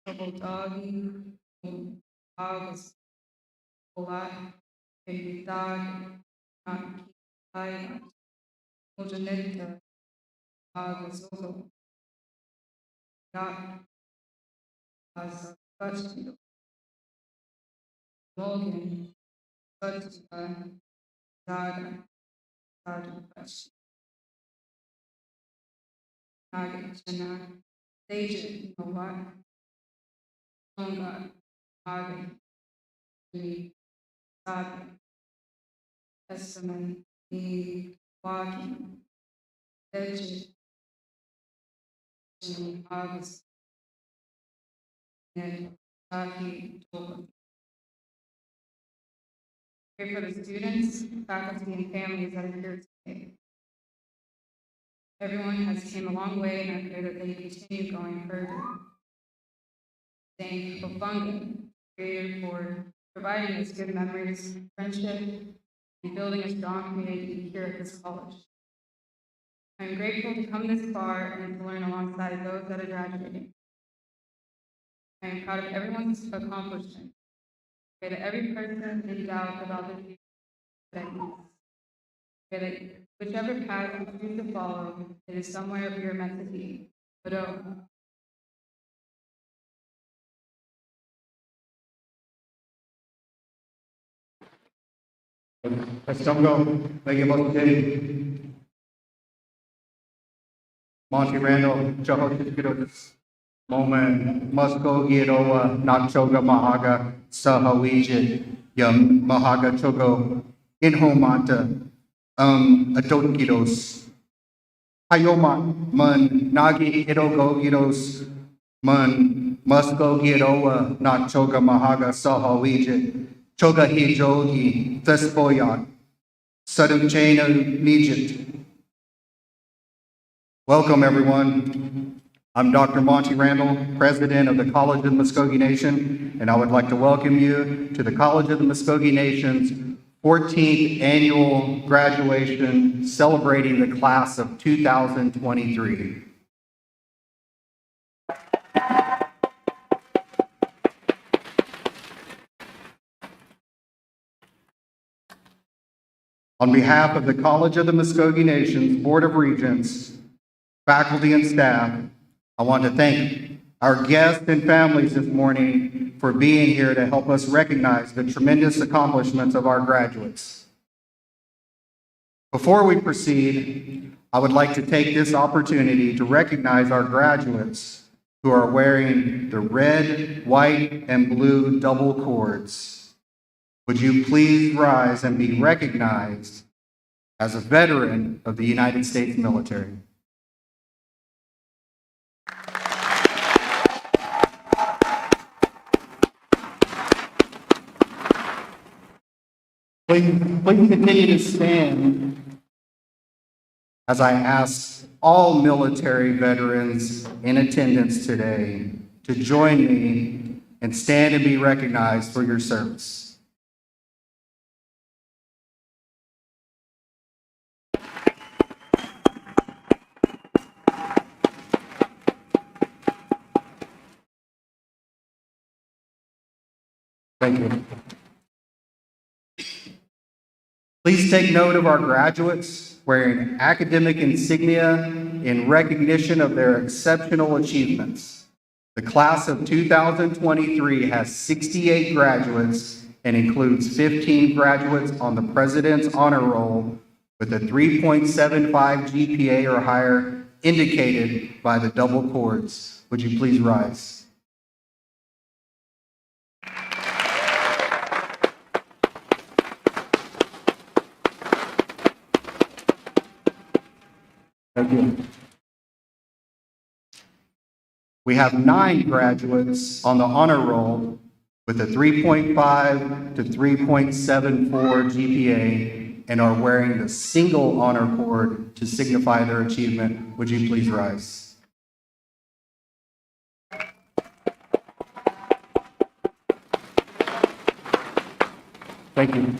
Sabotagi, Agas, Ola, Evitag, Nakikay, Mojaneta, Agas, Ozo, Yak, As, Kachino, Morgan, Kachika, Zaga, Sadu, Kachi, Naga, Chana, Deja, Nova, Tonga, Naga, Ni, Saga, Testament, Ni, Walking, Deja, August, and Taki, Toba. Pray for the students, faculty, and families that are here today. Everyone has came a long way, and I pray that they continue going further. Thank Ofunga, Creator, for providing us good memories, friendship, and building a strong community here at this college. I am grateful to come this far and to learn alongside those that are graduating. I am proud of everyone's accomplishment. Pray that every person in doubt about the future that pray that whichever path you choose to follow, it is somewhere you're meant to be. But Estongo, Megimote, Monty Randall, Jehoshaphat, Moment, Musko, Giroa, Nachoga Mahaga, Sahawijit, Yum, Mahaga Chogo, Inhomata, Atokidos, Hayoma, Mun, Nagi, Idogo, Gidos, Mun, Musko, Giroa, Nachoga Mahaga, Sahawijit, Choga Hijogi, Thespoyat, Sudden Chain of Egypt. Welcome, everyone. I'm Dr. Monty Randall, President of the College of the Muskogee Nation, and I would like to welcome you to the College of the Muskogee Nation's 14th annual graduation celebrating the class of 2023. On behalf of the College of the Muskogee Nation's Board of Regents, faculty, and staff, I want to thank our guests and families this morning for being here to help us recognize the tremendous accomplishments of our graduates. Before we proceed, I would like to take this opportunity to recognize our graduates who are wearing the red, white, and blue double cords. Would you please rise and be recognized as a veteran of the United States military? Please continue to stand as I ask all military veterans in attendance today to join me and stand and be recognized for your service. Thank you. Please take note of our graduates wearing academic insignia in recognition of their exceptional achievements. The class of 2023 has 68 graduates and includes 15 graduates on the President's Honor Roll with a 3.75 GPA or higher indicated by the double cords. Would you please rise? Thank you. We have 9 graduates on the honor roll with a 3.5 to 3.74 GPA and are wearing the single honor cord to signify their achievement. Would you please rise? Thank you.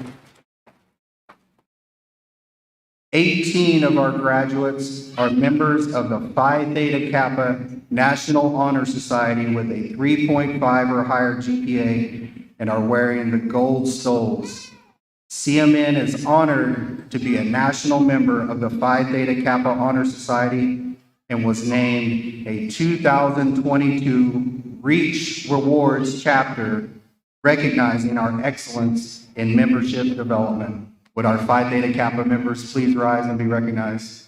18 of our graduates are members of the Phi Theta Kappa National Honor Society with a 3.5 or higher GPA and are wearing the gold stoles. CMN is honored to be a national member of the Phi Theta Kappa Honor Society and was named a 2022 Reach Rewards chapter, recognizing our excellence in membership development. Would our Phi Theta Kappa members please rise and be recognized?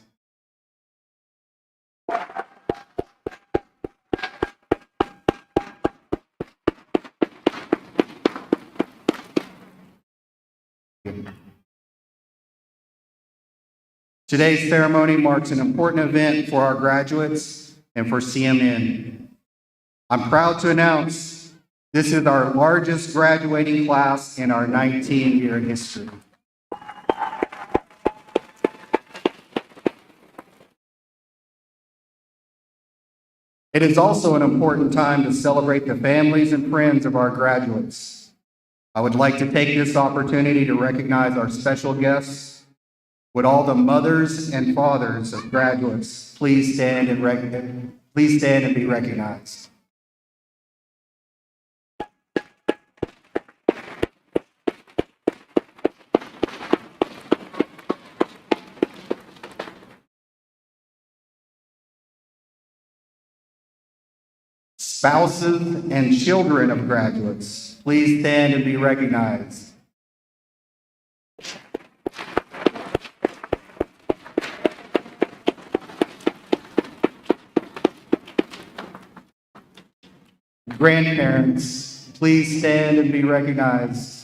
Today's ceremony marks an important event for our graduates and for CMN. I'm proud to announce this is our largest graduating class in our 19-year history. It is also an important time to celebrate the families and friends of our graduates. I would like to take this opportunity to recognize our special guests. Would all the mothers and fathers of graduates please stand and be recognized? Spouses and children of graduates, please stand and be recognized. Grandparents, please stand and be recognized.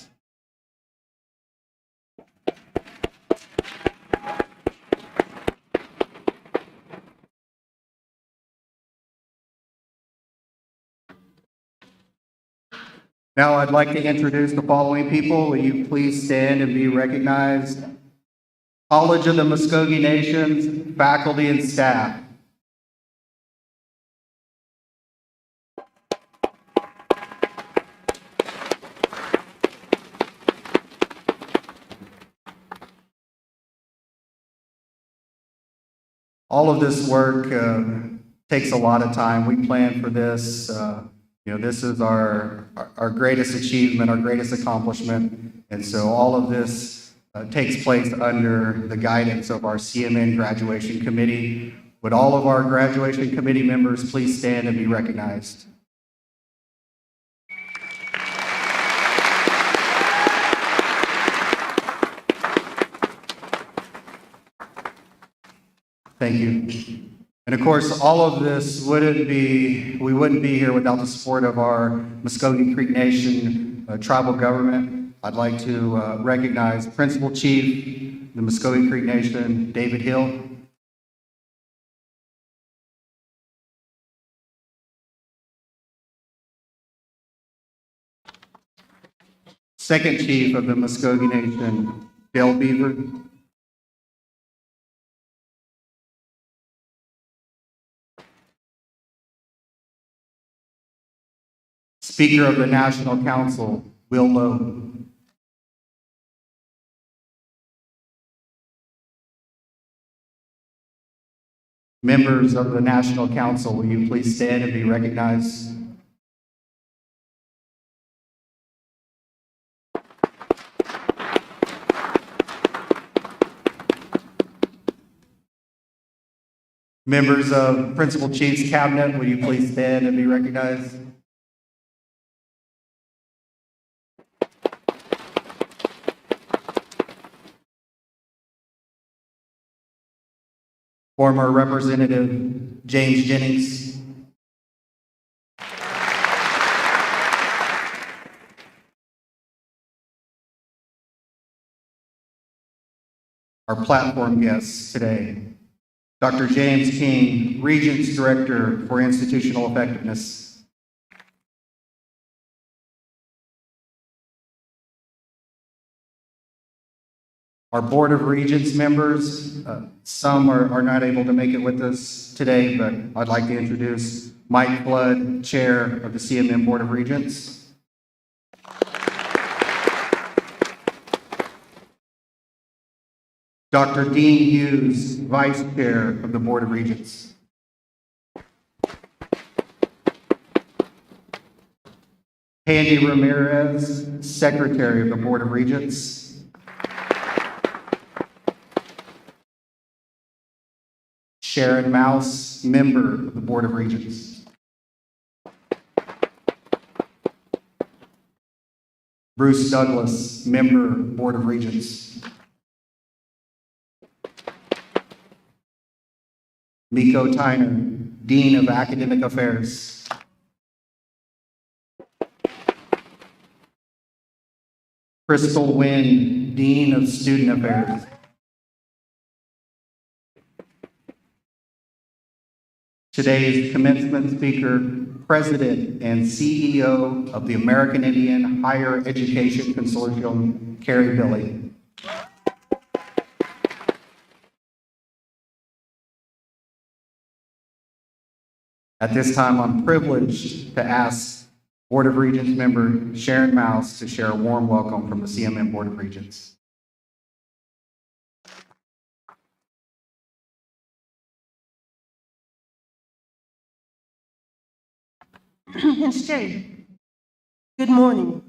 Now I'd like to introduce the following people. Will you please stand and be recognized? College of the Muskogee Nations, faculty and staff. All of this work takes a lot of time. We planned for this. This is our greatest achievement, our greatest accomplishment. And so all of this takes place under the guidance of our CMN Graduation Committee. Would all of our graduation committee members please stand and be recognized? Thank you. And of course, all of this we wouldn't be here without the support of our Muskogee Creek Nation tribal government. I'd like to recognize Principal Chief, the Muskogee Creek Nation, David Hill. Second Chief of the Muskogee Nation, Dale Beaver. Speaker of the National Council, Will Lowe. Members of the National Council, will you please stand and be recognized? Members of Principal Chief's Cabinet, will you please stand and be recognized? Former Representative James Jennings. Our platform guests today, Dr. James King, Regents Director for Institutional Effectiveness. Our Board of Regents members, some are not able to make it with us today, but I'd like to introduce Mike Flood, Chair of the CMN Board of Regents. Dr. Dean Hughes, Vice Chair of the Board of Regents. Handy Ramirez, Secretary of the Board of Regents. Sharon Mouse, Member of the Board of Regents. Bruce Douglas, Member of the Board of Regents. Miko Tyner, Dean of Academic Affairs. Crystal Wynn, Dean of Student Affairs. Today's commencement speaker, President and CEO of the American Indian Higher Education Consortium, Carrie Billy. At this time, I'm privileged to ask Board of Regents member Sharon Mouse to share a warm welcome from the CMN Board of Regents. Ms. Jay, good morning.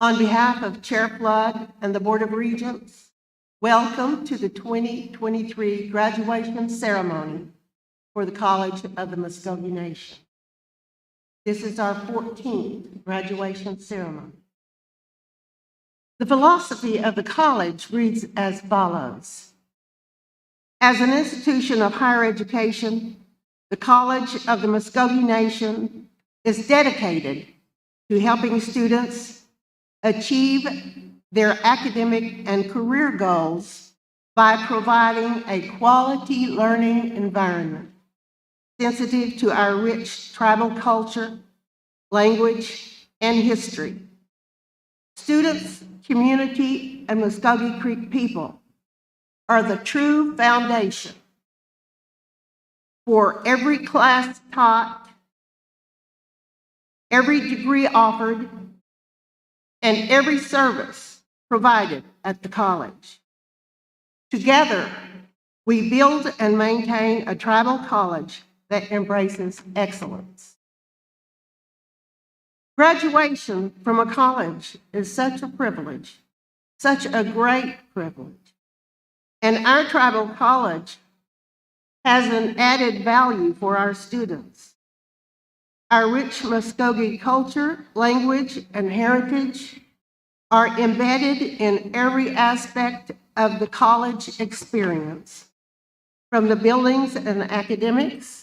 On behalf of Chair Flood and the Board of Regents, welcome to the 2023 graduation ceremony for the College of the Muskogee Nation. This is our 14th graduation ceremony. The philosophy of the college reads as follows. As an institution of higher education, the College of the Muskogee Nation is dedicated to helping students achieve their academic and career goals by providing a quality learning environment sensitive to our rich tribal culture, language, and history. Students, community, and Muskogee Creek people are the true foundation for every class taught, every degree offered, and every service provided at the college. Together, we build and maintain a tribal college that embraces excellence. Graduation from a college is such a privilege, such a great privilege. And our tribal college has an added value for our students. Our rich Muskogee culture, language, and heritage are embedded in every aspect of the college experience, from the buildings and academics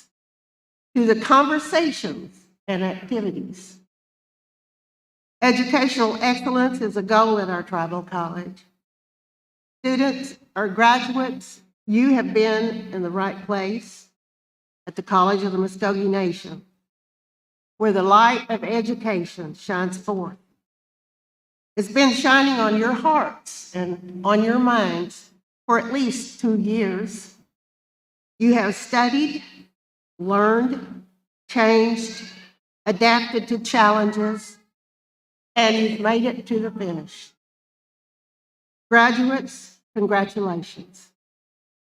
to the conversations and activities. Educational excellence is a goal at our tribal college. Students or graduates, you have been in the right place at the College of the Muskogee Nation, where the light of education shines forth. It's been shining on your hearts and on your minds for at least 2 years. You have studied, learned, changed, adapted to challenges, and you've made it to the finish. Graduates, congratulations.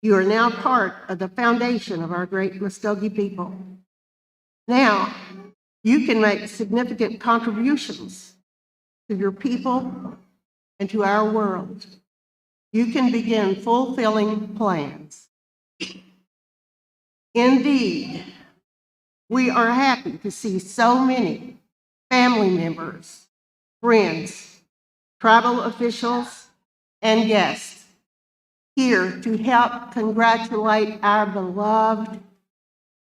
You are now part of the foundation of our great Muskogee people. Now, you can make significant contributions to your people and to our world. You can begin fulfilling plans. Indeed, we are happy to see so many family members, friends, tribal officials, and guests here to help congratulate our beloved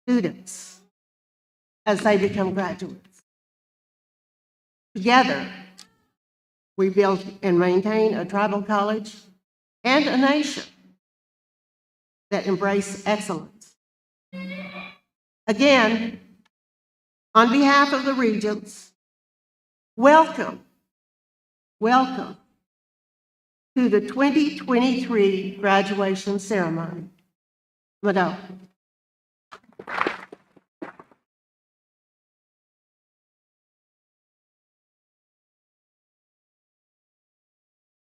students as they become graduates. Together, we build and maintain a tribal college and a nation that embrace excellence. Again, on behalf of the Regents, welcome to the 2023 graduation ceremony. Madam.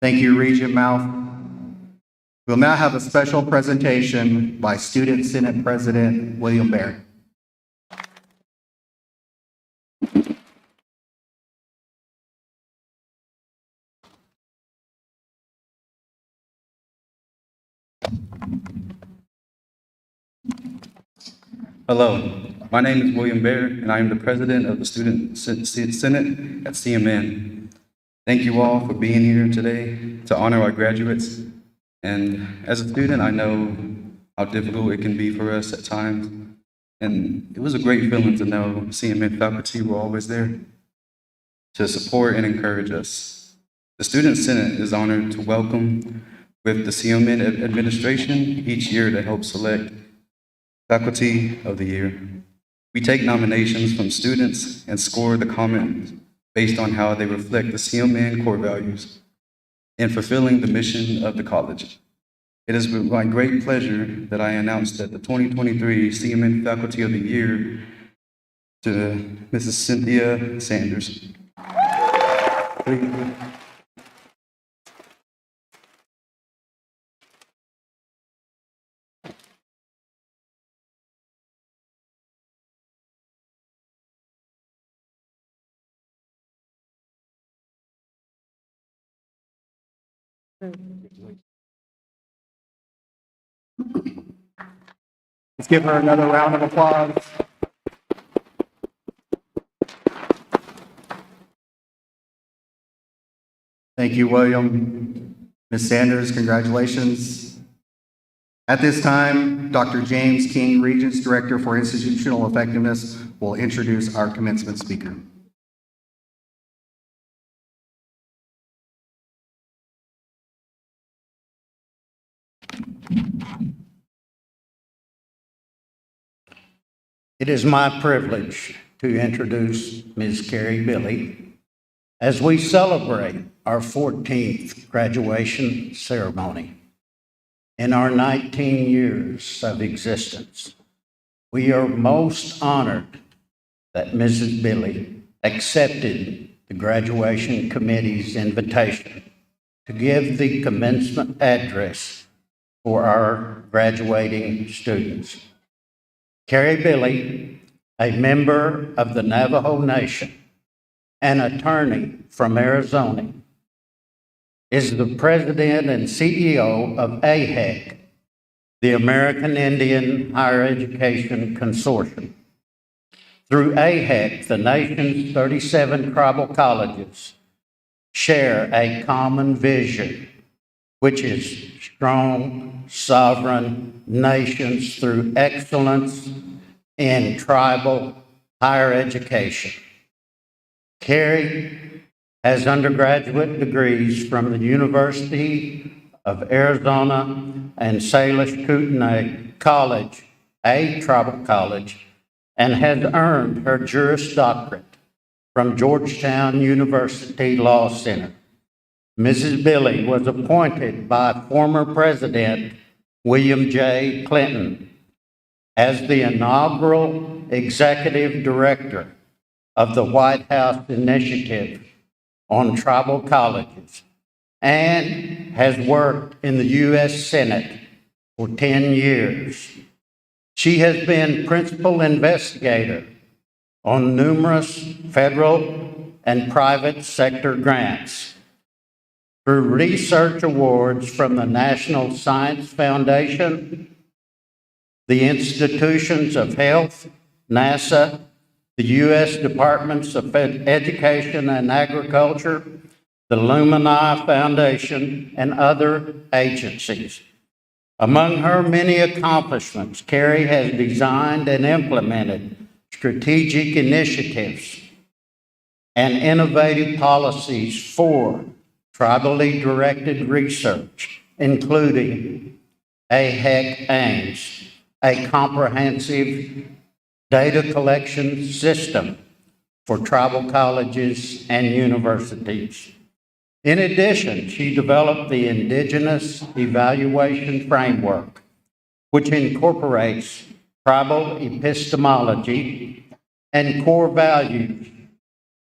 Thank you, Regent Mouth. We'll now have a special presentation by Student Senate President William Baird. Hello, my name is William Baird, and I am the president of the Student Senate at CMN. Thank you all for being here today to honor our graduates. And as a student, I know how difficult it can be for us at times. And it was a great feeling to know CMN faculty were always there to support and encourage us. The Student Senate is honored to welcome with the CMN administration each year to help select Faculty of the Year. We take nominations from students and score the comments based on how they reflect the CMN core values in fulfilling the mission of the college. It is with my great pleasure that I announce that the 2023 CMN Faculty of the Year to Mrs. Cynthia Sanders. Please. Let's give her another round of applause. Thank you, William. Ms. Sanders, congratulations. At this time, Dr. James King, Regents Director for Institutional Effectiveness, will introduce our commencement speaker. It is my privilege to introduce Ms. Carrie Billy as we celebrate our 14th graduation ceremony. In our 19 years of existence, we are most honored that Mrs. Billy accepted the graduation committee's invitation to give the commencement address for our graduating students. Carrie Billy, a member of the Navajo Nation, an attorney from Arizona, is the president and CEO of AHEC, the American Indian Higher Education Consortium. Through AHEC, the nation's 37 tribal colleges share a common vision, which is strong, sovereign nations through excellence in tribal higher education. Carrie has undergraduate degrees from the University of Arizona and Salish Kootenai College, a tribal college, and has earned her Juris Doctorate from Georgetown University Law Center. Mrs. Billy was appointed by former President William J. Clinton as the inaugural executive director of the White House Initiative on Tribal Colleges and has worked in the U.S. Senate for 10 years. She has been principal investigator on numerous federal and private sector grants. Through research awards from the National Science Foundation, the Institutions of Health, NASA, the U.S. Departments of Education and Agriculture, the Lumini Foundation, and other agencies. Among her many accomplishments, Carrie has designed and implemented strategic initiatives and innovative policies for tribally directed research, including AHEC AIMS, a comprehensive data collection system for tribal colleges and universities. In addition, she developed the Indigenous Evaluation Framework, which incorporates tribal epistemology and core values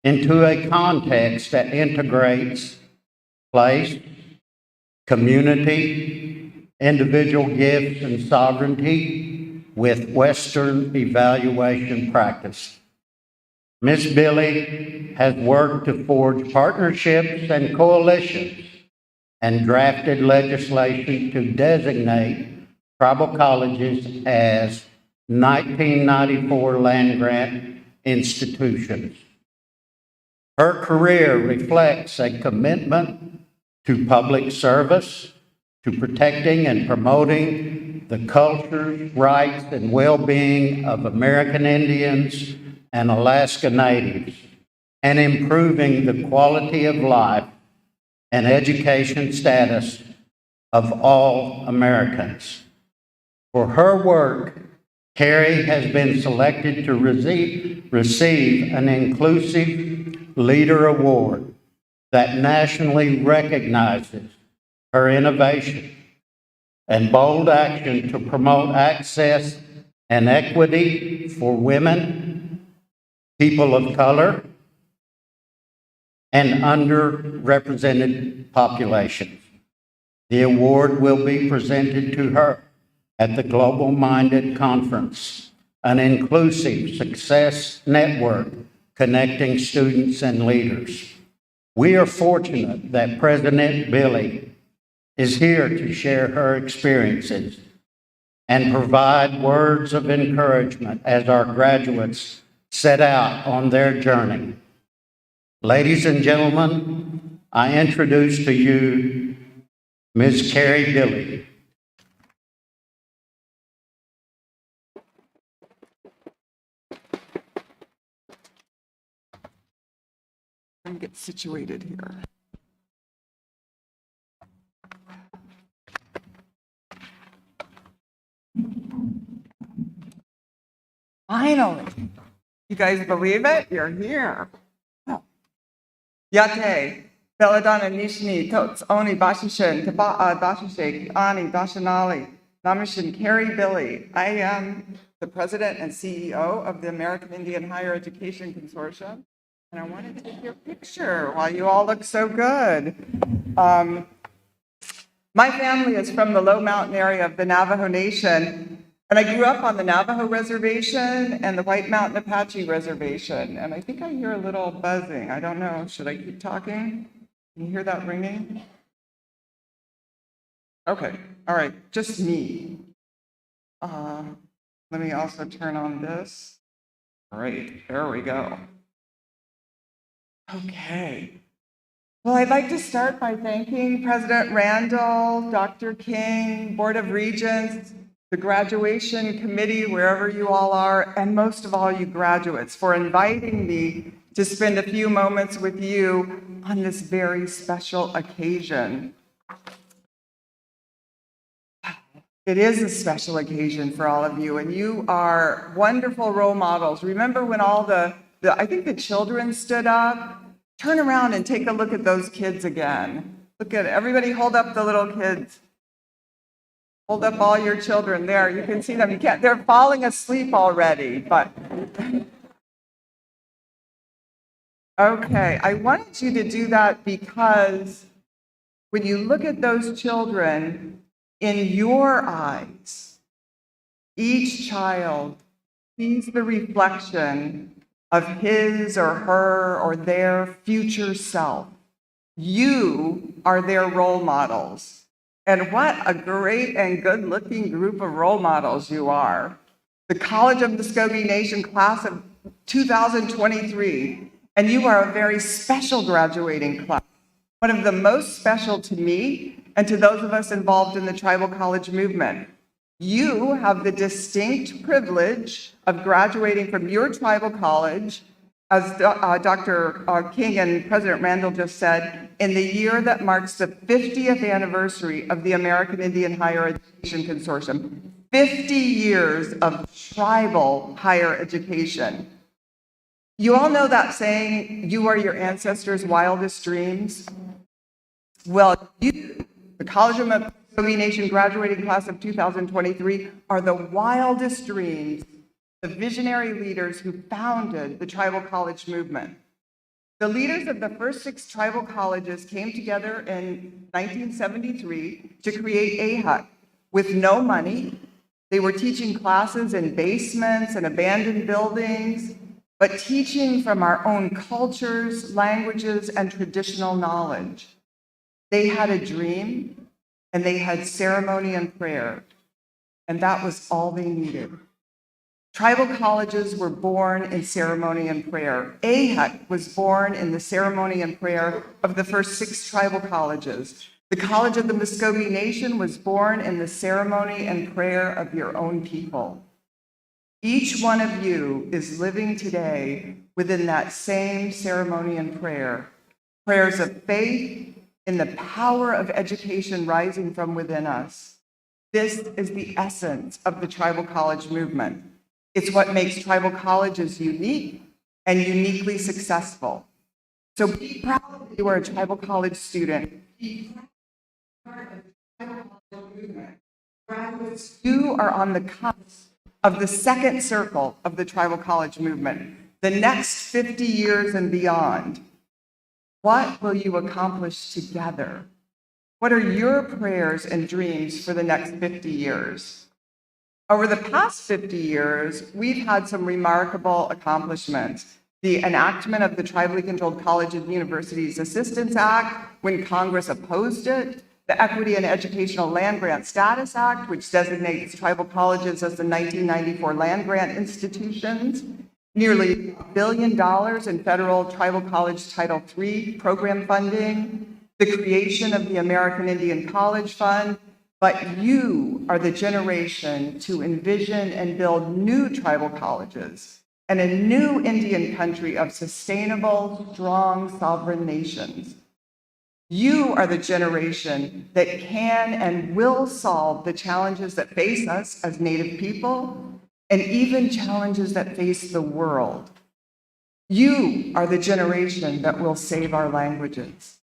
into a context that integrates place, community, individual gifts and sovereignty with Western evaluation practice. Ms. Billy has worked to forge partnerships and coalitions and drafted legislation to designate tribal colleges as 1994 land-grant institutions. Her career reflects a commitment to public service, to protecting and promoting the culture, rights, and well-being of American Indians and Alaska Natives, and improving the quality of life and education status of all Americans. For her work, Carrie has been selected to receive an Inclusive Leader Award that nationally recognizes her innovation and bold action to promote access and equity for women, people of color, and underrepresented populations. The award will be presented to her at the Global Minded Conference, an inclusive success network connecting students and leaders. We are fortunate that President Billy is here to share her experiences and provide words of encouragement as our graduates set out on their journey. Ladies and gentlemen, I introduce to you Ms. Carrie Billy. And get situated here. Finally, you guys believe it? You're here. Oh. Yate, Belladonna Nishni, Tots Oni Bashishin, Dashishik, Ani, Dashanali, Namishin, Carrie Billy. I am the president and CEO of the American Indian Higher Education Consortium. And I want to take your picture while you all look so good. My family is from the low mountain area of the Navajo Nation, and I grew up on the Navajo Reservation and the White Mountain Apache Reservation. And I think I hear a little buzzing. I don't know. Should I keep talking? Can you hear that ringing? Okay. All right. Just me. Let me also turn on this. All right. There we go. Okay. Well, I'd like to start by thanking President Randall, Dr. King, Board of Regents, the graduation committee, wherever you all are, and most of all, you graduates, for inviting me to spend a few moments with you on this very special occasion. It is a special occasion for all of you, and you are wonderful role models. Remember when all I think the children stood up? Turn around and take a look at those kids again. Look at everybody, hold up the little kids. Hold up all your children there. You can see them. You can't, they're falling asleep already, but. Okay, I wanted you to do that because when you look at those children, in your eyes, each child sees the reflection of his or her or their future self. You are their role models. And what a great and good-looking group of role models you are. The College of Muskogee Nation class of 2023, and you are a very special graduating class. One of the most special to me and to those of us involved in the tribal college movement. You have the distinct privilege of graduating from your tribal college, as Dr. King and President Randall just said, in the year that marks the 50th anniversary of the American Indian Higher Education Consortium. 50 years of tribal higher education. You all know that saying, you are your ancestors' wildest dreams? Well, you, the College of Muskogee Nation graduating class of 2023, are the wildest dreams, the visionary leaders who founded the tribal college movement. The leaders of the first 6 tribal colleges came together in 1973 to create AHUC, with no money. They were teaching classes in basements and abandoned buildings, but teaching from our own cultures, languages, and traditional knowledge. They had a dream, and they had ceremony and prayer, and that was all they needed. Tribal colleges were born in ceremony and prayer. AHEC was born in the ceremony and prayer of the first 6 tribal colleges. The College of the Muscogee Nation was born in the ceremony and prayer of your own people. Each one of you is living today within that same ceremony and prayer. Prayers of faith in the power of education rising from within us. This is the essence of the tribal college movement. It's what makes tribal colleges unique and uniquely successful. So be proud that you are a tribal college student. Be proud of the tribal college movement. Graduates, you are on the cusp of the second circle of the tribal college movement, the next 50 years and beyond. What will you accomplish together? What are your prayers and dreams for the next 50 years? Over the past 50 years, we've had some remarkable accomplishments. The enactment of the Tribally Controlled Colleges and Universities Assistance Act, when Congress opposed it, the Equity and Educational Land Grant Status Act, which designates tribal colleges as the 1994 land grant institutions, nearly $1 billion in federal tribal college Title III program funding, the creation of the American Indian College Fund. But you are the generation to envision and build new tribal colleges and a new Indian country of sustainable, strong, sovereign nations. You are the generation that can and will solve the challenges that face us as Native people and even challenges that face the world. You are the generation that will save our languages.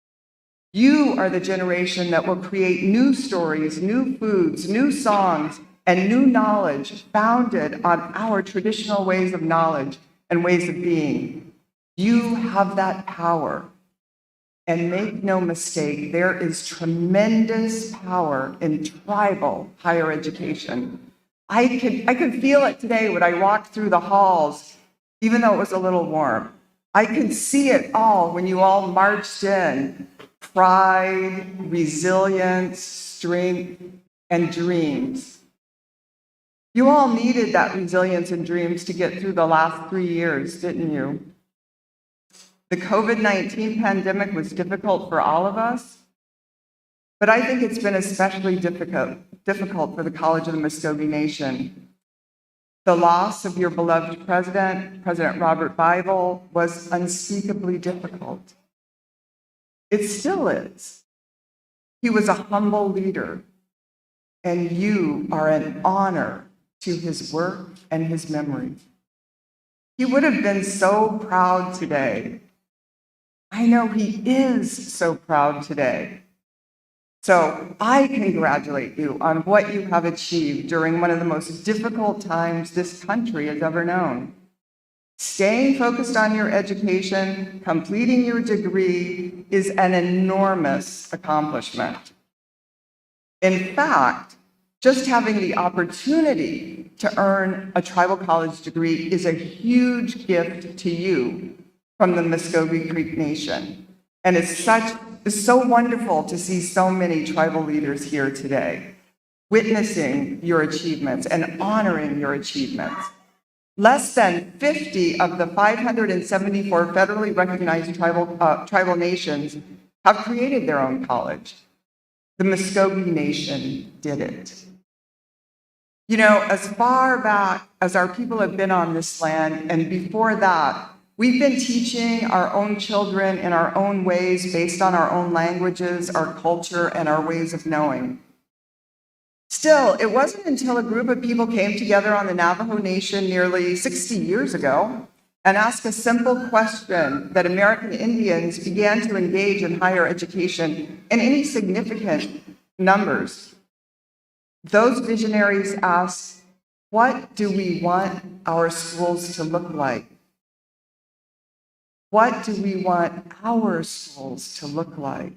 You are the generation that will create new stories, new foods, new songs, and new knowledge founded on our traditional ways of knowledge and ways of being. You have that power. And make no mistake, there is tremendous power in tribal higher education. I could feel it today when I walked through the halls, even though it was a little warm. I could see it all when you all marched in. Pride, resilience, strength, and dreams. You all needed that resilience and dreams to get through the last 3 years, didn't you? The COVID-19 pandemic was difficult for all of us, but I think it's been especially difficult for the College of the Muscogee Nation. The loss of your beloved president, President Robert Bible, was unspeakably difficult. It still is. He was a humble leader, and you are an honor to his work and his memory. He would have been so proud today. I know he is so proud today. So I congratulate you on what you have achieved during one of the most difficult times this country has ever known. Staying focused on your education, completing your degree is an enormous accomplishment. In fact, just having the opportunity to earn a tribal college degree is a huge gift to you from the Muscogee Creek Nation. And it's so wonderful to see so many tribal leaders here today, witnessing your achievements and honoring your achievements. Less than 50 of the 574 federally recognized tribal nations have created their own college. The Muscogee Nation did it. You know, as far back as our people have been on this land, and before that, we've been teaching our own children in our own ways based on our own languages, our culture, and our ways of knowing. Still, it wasn't until a group of people came together on the Navajo Nation nearly 60 years ago and asked a simple question that American Indians began to engage in higher education in any significant numbers. Those visionaries asked, what do we want our schools to look like? What do we want our schools to look like?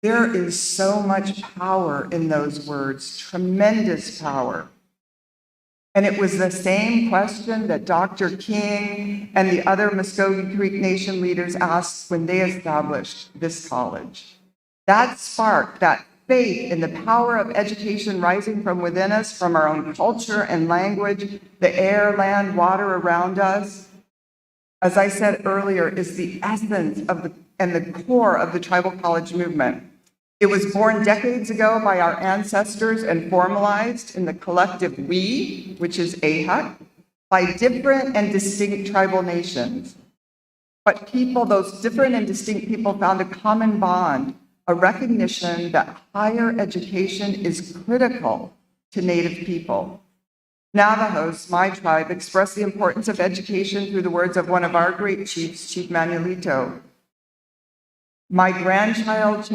There is so much power in those words, tremendous power. And it was the same question that Dr. King and the other Muskogee Creek Nation leaders asked when they established this college. That spark, that faith in the power of education rising from within us, from our own culture and language, the air, land, water around us, as I said earlier, is the essence of and the core of the tribal college movement. It was born decades ago by our ancestors and formalized in the collective we, which is AHEC, by different and distinct tribal nations. But people, those different and distinct people, found a common bond, a recognition that higher education is critical to Native people. Navajos, my tribe, expressed the importance of education through the words of one of our great chiefs, Chief Manuelito. My grandchild,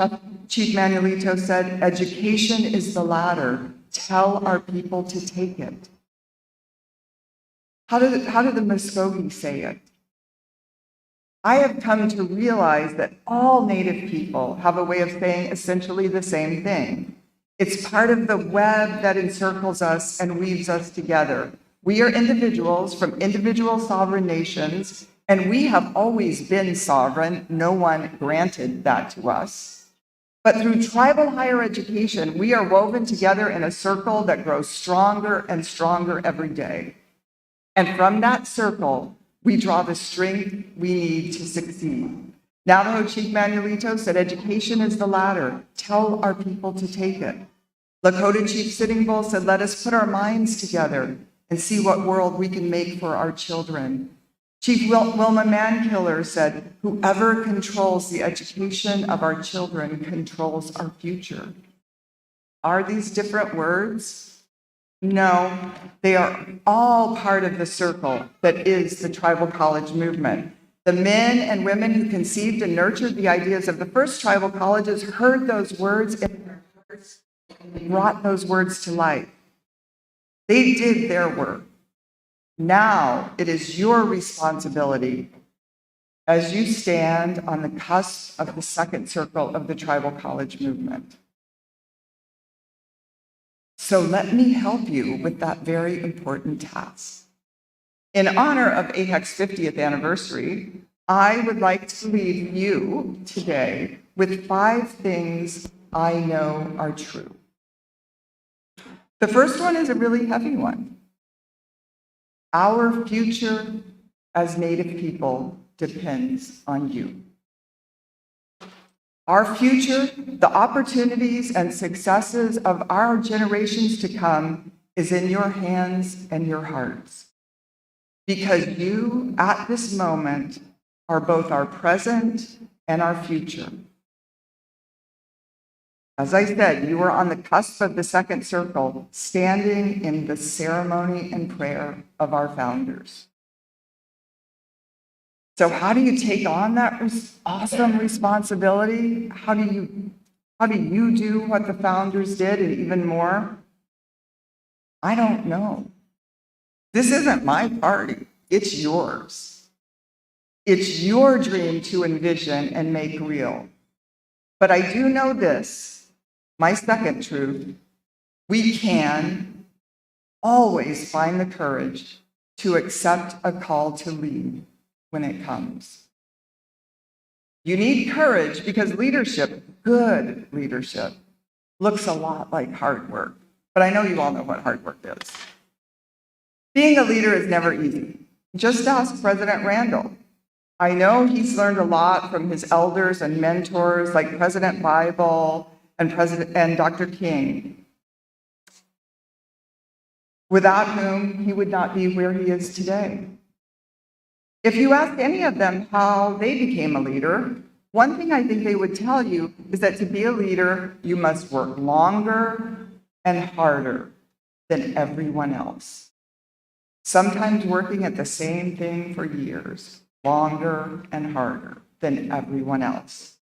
Chief Manuelito, said, "Education is the ladder. Tell our people to take it." How did the Muskogee say it? I have come to realize that all Native people have a way of saying essentially the same thing. It's part of the web that encircles us and weaves us together. We are individuals from individual sovereign nations, and we have always been sovereign. No one granted that to us. But through tribal higher education, we are woven together in a circle that grows stronger and stronger every day. And from that circle, we draw the strength we need to succeed. Navajo Chief Manuelito said, "Education is the ladder. Tell our people to take it." Lakota Chief Sitting Bull said, "Let us put our minds together and see what world we can make for our children." Chief Wilma Mankiller said, "Whoever controls the education of our children controls our future." Are these different words? No, they are all part of the circle that is the tribal college movement. The men and women who conceived and nurtured the ideas of the first tribal colleges heard those words in their hearts and brought those words to life. They did their work. Now it is your responsibility as you stand on the cusp of the second circle of the tribal college movement. So let me help you with that very important task. In honor of AHEC's 50th anniversary, I would like to leave you today with 5 things I know are true. The first one is a really heavy one. Our future as Native people depends on you. Our future, the opportunities and successes of our generations to come, is in your hands and your hearts. Because you, at this moment, are both our present and our future. As I said, you are on the cusp of the second circle, standing in the ceremony and prayer of our founders. So how do you take on that awesome responsibility? How do you do what the founders did and even more? I don't know. This isn't my party. It's yours. It's your dream to envision and make real. But I do know this, my second truth: we can always find the courage to accept a call to lead when it comes. You need courage because leadership, good leadership, looks a lot like hard work. But I know you all know what hard work is. Being a leader is never easy. Just ask President Randall. I know he's learned a lot from his elders and mentors like President Bible and Dr. King, without whom he would not be where he is today. If you ask any of them how they became a leader, one thing I think they would tell you is that to be a leader, you must work longer and harder than everyone else. Sometimes working at the same thing for years, longer and harder than everyone else.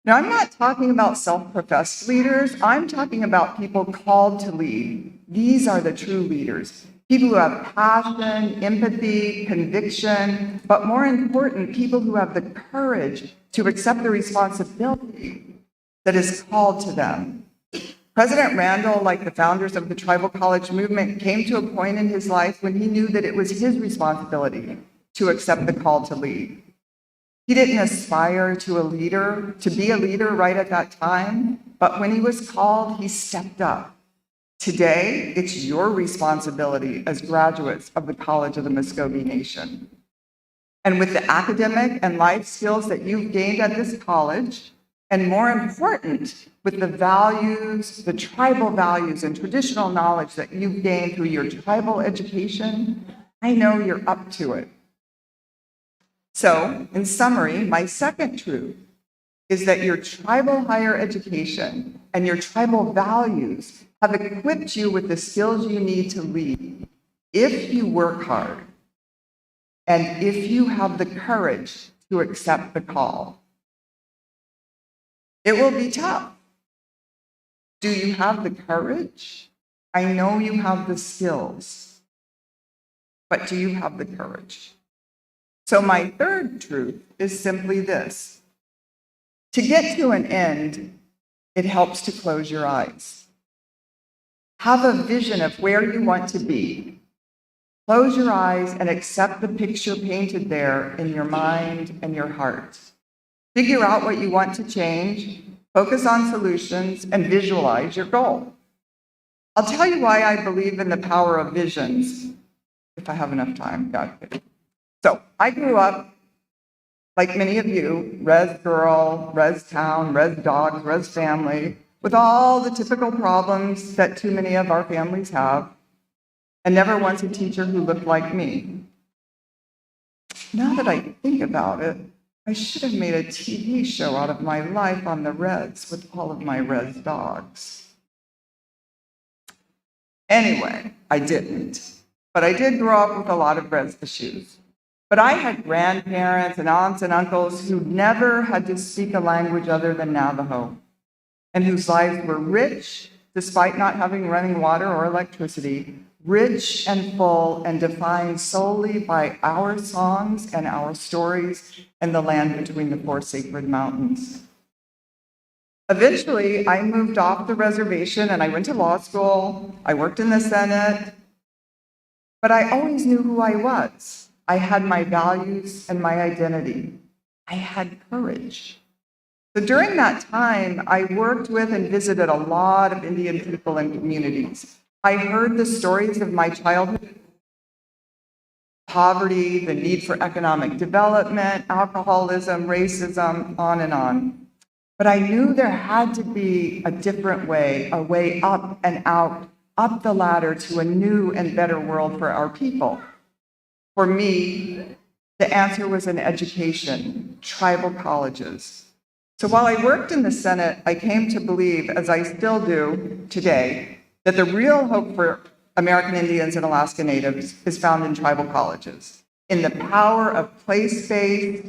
Now, I'm not talking about self-professed leaders. I'm talking about people called to lead. These are the true leaders. People who have passion, empathy, conviction, but more important, people who have the courage to accept the responsibility that is called to them. President Randall, like the founders of the tribal college movement, came to a point in his life when he knew that it was his responsibility to accept the call to lead. He didn't aspire to be a leader right at that time, but when he was called, he stepped up. Today, it's your responsibility as graduates of the College of the Muscogee Nation. And with the academic and life skills that you've gained at this college, and more important, with the values, the tribal values and traditional knowledge that you've gained through your tribal education, I know you're up to it. So, in summary, my second truth is that your tribal higher education and your tribal values have equipped you with the skills you need to lead if you work hard and if you have the courage to accept the call. It will be tough. Do you have the courage? I know you have the skills, but do you have the courage? So my third truth is simply this. To get to an end, it helps to close your eyes. Have a vision of where you want to be. Close your eyes and accept the picture painted there in your mind and your heart. Figure out what you want to change, focus on solutions, and visualize your goal. I'll tell you why I believe in the power of visions, if I have enough time. God. So I grew up, like many of you, res girl, res town, res dogs, res family, with all the typical problems that too many of our families have, and never once a teacher who looked like me. Now that I think about it, I should have made a TV show out of my life on the res with all of my res dogs. Anyway, I didn't, but I did grow up with a lot of res issues. But I had grandparents and aunts and uncles who never had to speak a language other than Navajo, and whose lives were rich, despite not having running water or electricity, rich and full and defined solely by our songs and our stories and the land between the four sacred mountains. Eventually, I moved off the reservation and I went to law school. I worked in the Senate, but I always knew who I was. I had my values and my identity. I had courage. So during that time, I worked with and visited a lot of Indian people and communities. I heard the stories of my childhood, poverty, the need for economic development, alcoholism, racism, on and on. But I knew there had to be a different way, a way up and out, up the ladder to a new and better world for our people. For me, the answer was in education, tribal colleges. So while I worked in the Senate, I came to believe, as I still do today, that the real hope for American Indians and Alaska Natives is found in tribal colleges, in the power of place-based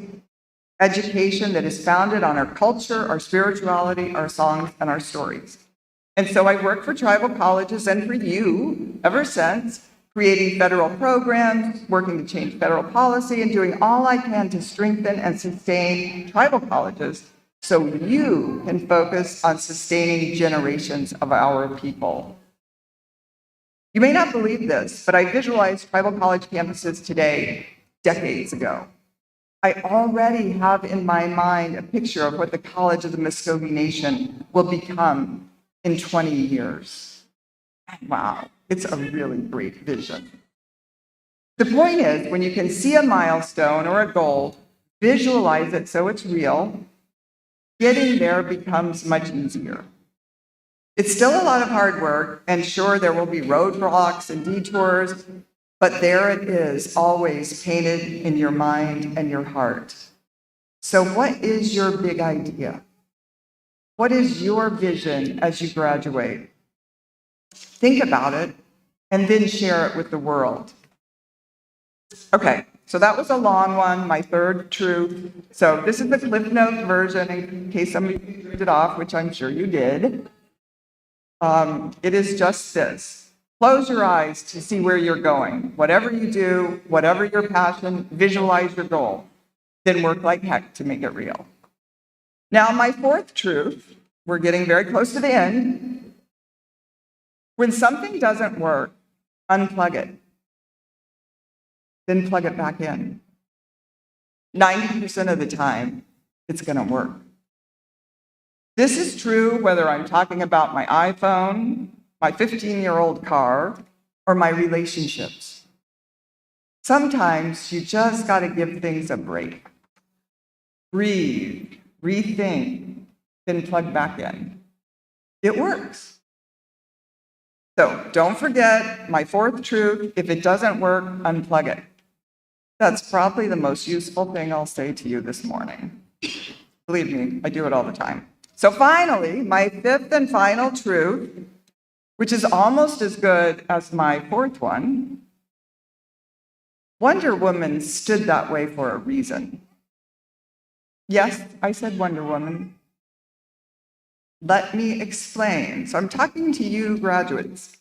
education that is founded on our culture, our spirituality, our songs, and our stories. And so I worked for tribal colleges and for you ever since, creating federal programs, working to change federal policy, and doing all I can to strengthen and sustain tribal colleges so you can focus on sustaining generations of our people. You may not believe this, but I visualized tribal college campuses today, decades ago. I already have in my mind a picture of what the College of the Muscogee Nation will become in 20 years. Wow, it's a really great vision. The point is, when you can see a milestone or a goal, visualize it so it's real, getting there becomes much easier. It's still a lot of hard work, and sure, there will be roadblocks and detours, but there it is, always painted in your mind and your heart. So what is your big idea? What is your vision as you graduate? Think about it, and then share it with the world. Okay, so that was a long one, my third truth. So this is the Cliff Notes version, in case somebody turned it off, which I'm sure you did. It is just this. Close your eyes to see where you're going. Whatever you do, whatever your passion, visualize your goal. Then work like heck to make it real. Now, my fourth truth We're getting very close to the end. When something doesn't work, unplug it. Then plug it back in. 90% of the time, it's going to work. This is true whether I'm talking about my iPhone, my 15-year-old car, or my relationships. Sometimes you just got to give things a break. Breathe, rethink, then plug back in. It works. So don't forget my fourth truth, if it doesn't work, unplug it. That's probably the most useful thing I'll say to you this morning. Believe me, I do it all the time. So finally, my fifth and final truth, which is almost as good as my fourth one, Wonder Woman stood that way for a reason. Yes, I said Wonder Woman. Let me explain. So I'm talking to you graduates.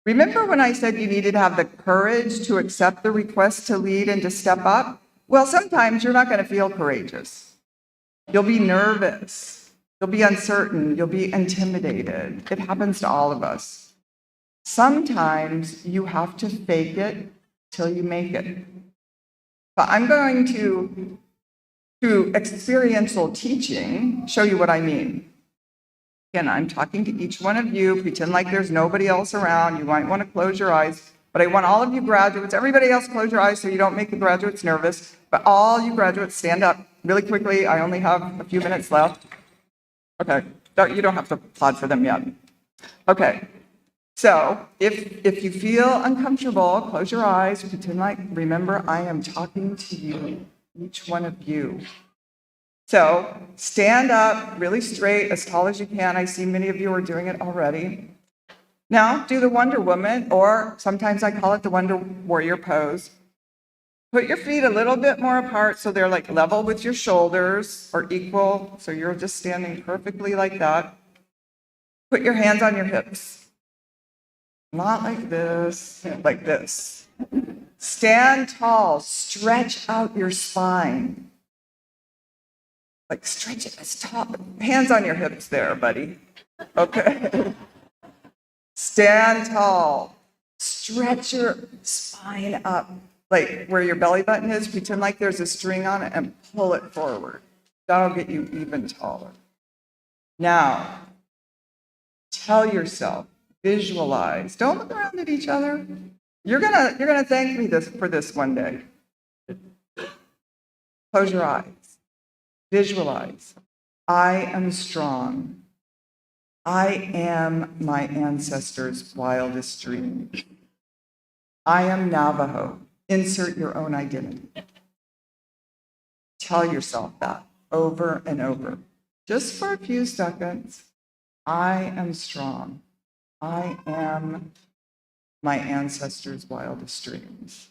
Remember when I said you needed to have the courage to accept the request to lead and to step up? Well, sometimes you're not going to feel courageous. You'll be nervous. You'll be uncertain. You'll be intimidated. It happens to all of us. Sometimes you have to fake it till you make it. But I'm going to, through experiential teaching, show you what I mean. Again, I'm talking to each one of you. Pretend like there's nobody else around. You might want to close your eyes. But I want all of you graduates, everybody else close your eyes so you don't make the graduates nervous. But all you graduates stand up really quickly. I only have a few minutes left. Okay, you don't have to applaud for them yet. Okay, so if you feel uncomfortable, close your eyes. Pretend like, remember, I am talking to you, each one of you. So stand up really straight, as tall as you can. I see many of you are doing it already. Now do the Wonder Woman, or sometimes I call it the Wonder Warrior pose. Put your feet a little bit more apart so they're like level with your shoulders or equal. So you're just standing perfectly like that. Put your hands on your hips. Not like this, like this. Stand tall, stretch out your spine. Like stretch it as tall. Hands on your hips there, buddy. Okay. Stand tall. Stretch your spine up. Like where your belly button is, pretend like there's a string on it and pull it forward. That'll get you even taller. Now, tell yourself, visualize. Don't look around at each other. You're gonna thank me for this one day. Close your eyes. Visualize. I am strong. I am my ancestors' wildest dream. I am Navajo. Insert your own identity. Tell yourself that over and over. Just for a few seconds. I am strong. I am my ancestors' wildest dreams.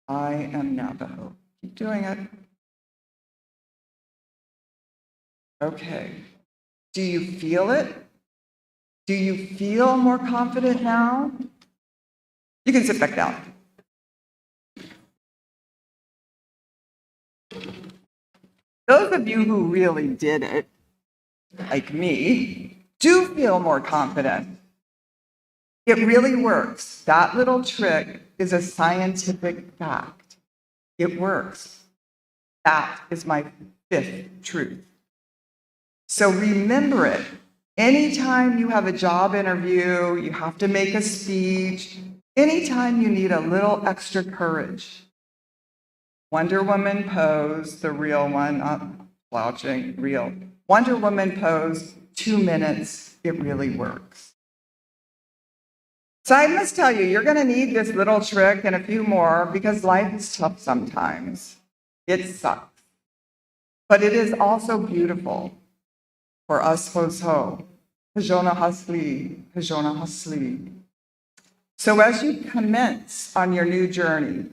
I am Navajo. Keep doing it. Okay. Do you feel it? Do you feel more confident now? You can sit back down. Those of you who really did it, like me, do feel more confident. It really works. That little trick is a scientific fact. It works. That is my fifth truth. So remember it. Anytime you have a job interview, you have to make a speech, anytime you need a little extra courage, Wonder Woman pose, the real one, not slouching, real. Wonder Woman pose, 2 minutes, it really works. So I must tell you, you're gonna need this little trick and a few more because life is tough sometimes. It sucks. But it is also beautiful. For us ho, Hajona Hasli. So as you commence on your new journey,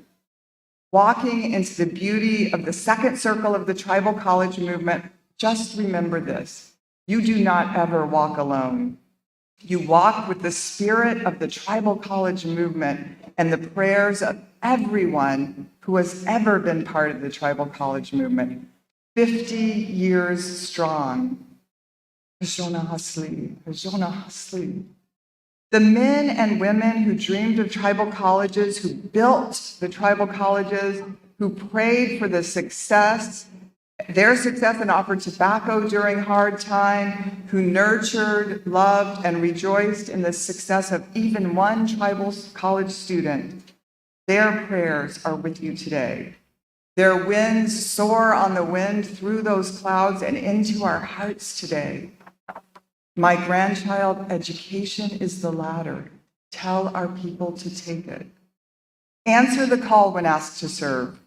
walking into the beauty of the second circle of the tribal college movement, just remember this. You do not ever walk alone. You walk with the spirit of the tribal college movement and the prayers of everyone who has ever been part of the tribal college movement. 50 years strong. Hajona Hasli, Hajona Hasli. The men and women who dreamed of tribal colleges, who built the tribal colleges, who prayed for their success and offered tobacco during hard time, who nurtured, loved, and rejoiced in the success of even one tribal college student, their prayers are with you today. Their winds soar on the wind through those clouds and into our hearts today. My grandchild, education is the ladder. Tell our people to take it. Answer the call when asked to serve.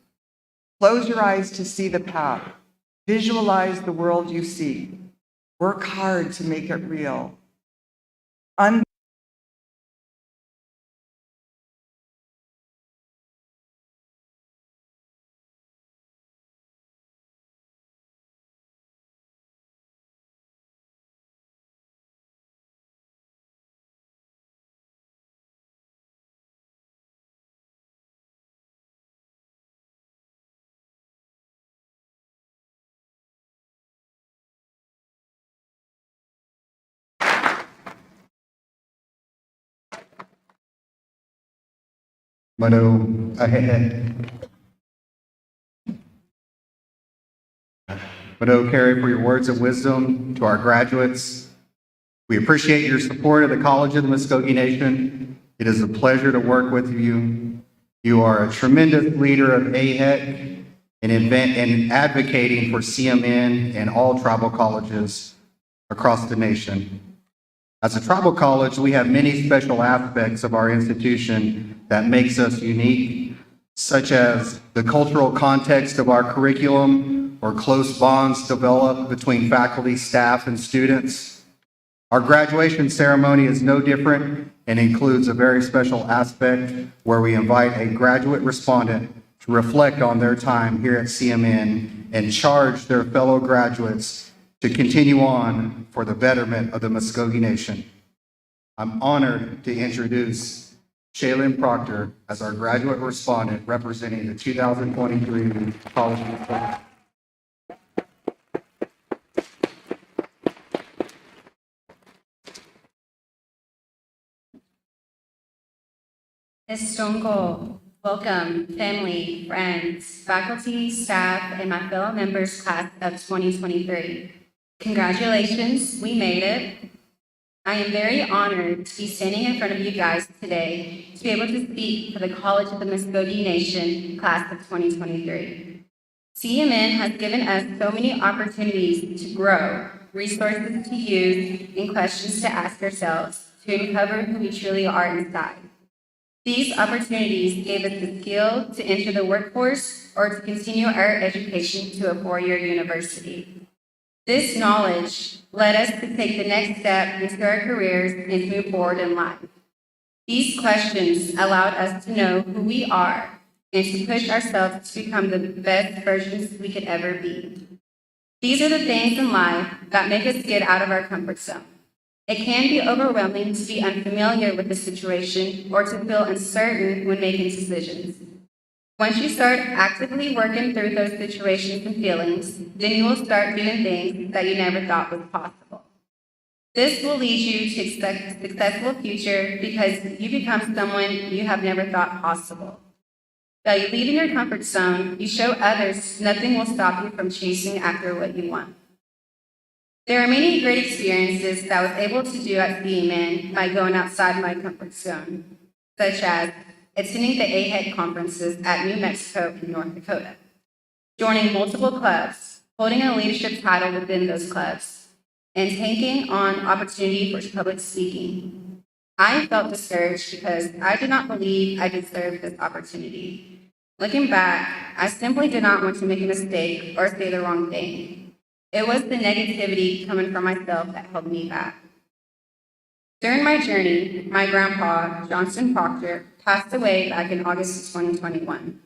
Close your eyes to see the path. Visualize the world you see. Work hard to make it real. Mano ahead. Mano Carey, for your words of wisdom to our graduates. We appreciate your support of the College of the Muskogee Nation. It is a pleasure to work with you. You are a tremendous leader of AHEC and advocating for CMN and all tribal colleges across the nation. As a tribal college, we have many special aspects of our institution that makes us unique, such as the cultural context of our curriculum or close bonds developed between faculty, staff, and students. Our graduation ceremony is no different and includes a very special aspect where we invite a graduate respondent to reflect on their time here at CMN and charge their fellow graduates to continue on for the betterment of the Muskogee Nation. I'm honored to introduce Shaylin Proctor as our graduate respondent representing the 2023 College of Muskogee. Estongo, welcome, family, friends, faculty, staff, and my fellow members class of 2023. Congratulations, we made it. I am very honored to be standing in front of you guys today to be able to speak for the College of the Muskogee Nation class of 2023. CMN has given us so many opportunities to grow, resources to use, and questions to ask ourselves to uncover who we truly are inside. These opportunities gave us the skill to enter the workforce or to continue our education to a four-year university. This knowledge led us to take the next step into our careers and move forward in life. These questions allowed us to know who we are and to push ourselves to become the best versions we could ever be. These are the things in life that make us get out of our comfort zone. It can be overwhelming to be unfamiliar with the situation or to feel uncertain when making decisions. Once you start actively working through those situations and feelings, then you will start doing things that you never thought was possible. This will lead you to a successful future because you become someone you have never thought possible. By leaving your comfort zone, you show others nothing will stop you from chasing after what you want. There are many great experiences that I was able to do at CMN by going outside my comfort zone, such as attending the AHEC conferences at New Mexico and North Dakota, joining multiple clubs, holding a leadership title within those clubs, and taking on opportunity for public speaking. I felt discouraged because I did not believe I deserved this opportunity. Looking back, I simply did not want to make a mistake or say the wrong thing. It was the negativity coming from myself that held me back. During my journey, my grandpa, Johnson Proctor, passed away back in August of 2021.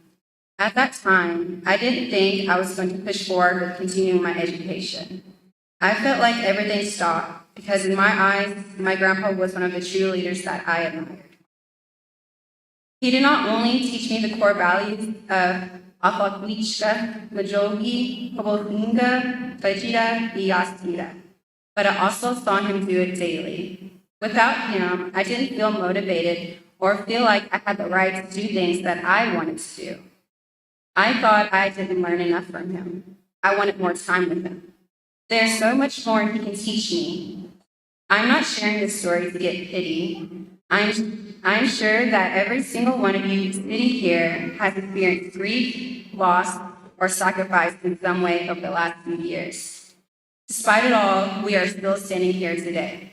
At that time, I didn't think I was going to push forward with continuing my education. I felt like everything stopped because in my eyes, my grandpa was one of the true leaders that I admired. He did not only teach me the core values of Afakwichka, Majogi, Hobokinga, Fajira, Yastira. But I also saw him do it daily. Without him, I didn't feel motivated or feel like I had the right to do things that I wanted to do. I thought I didn't learn enough from him. I wanted more time with him. There's so much more he can teach me. I'm not sharing this story to get pity. I'm sure that every single one of you sitting here has experienced grief, loss, or sacrifice in some way over the last few years. Despite it all, we are still standing here today.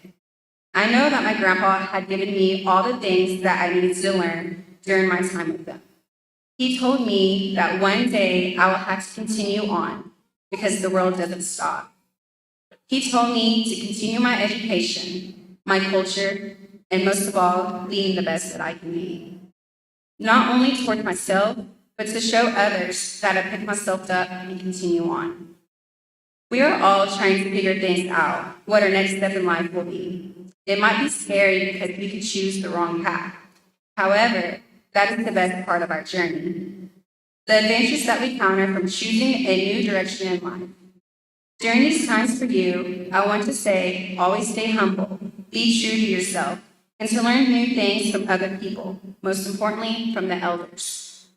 I know that my grandpa had given me all the things that I needed to learn during my time with them. He told me that one day I will have to continue on because the world doesn't stop. He told me to continue my education, my culture, and most of all, being the best that I can be. Not only toward myself, but to show others that I pick myself up and continue on. We are all trying to figure things out, what our next step in life will be. It might be scary because we could choose the wrong path. However, that is the best part of our journey. The adventures that we encounter from choosing a new direction in life. During these times for you, I want to say, always stay humble, be true to yourself, and to learn new things from other people, most importantly, from the elders.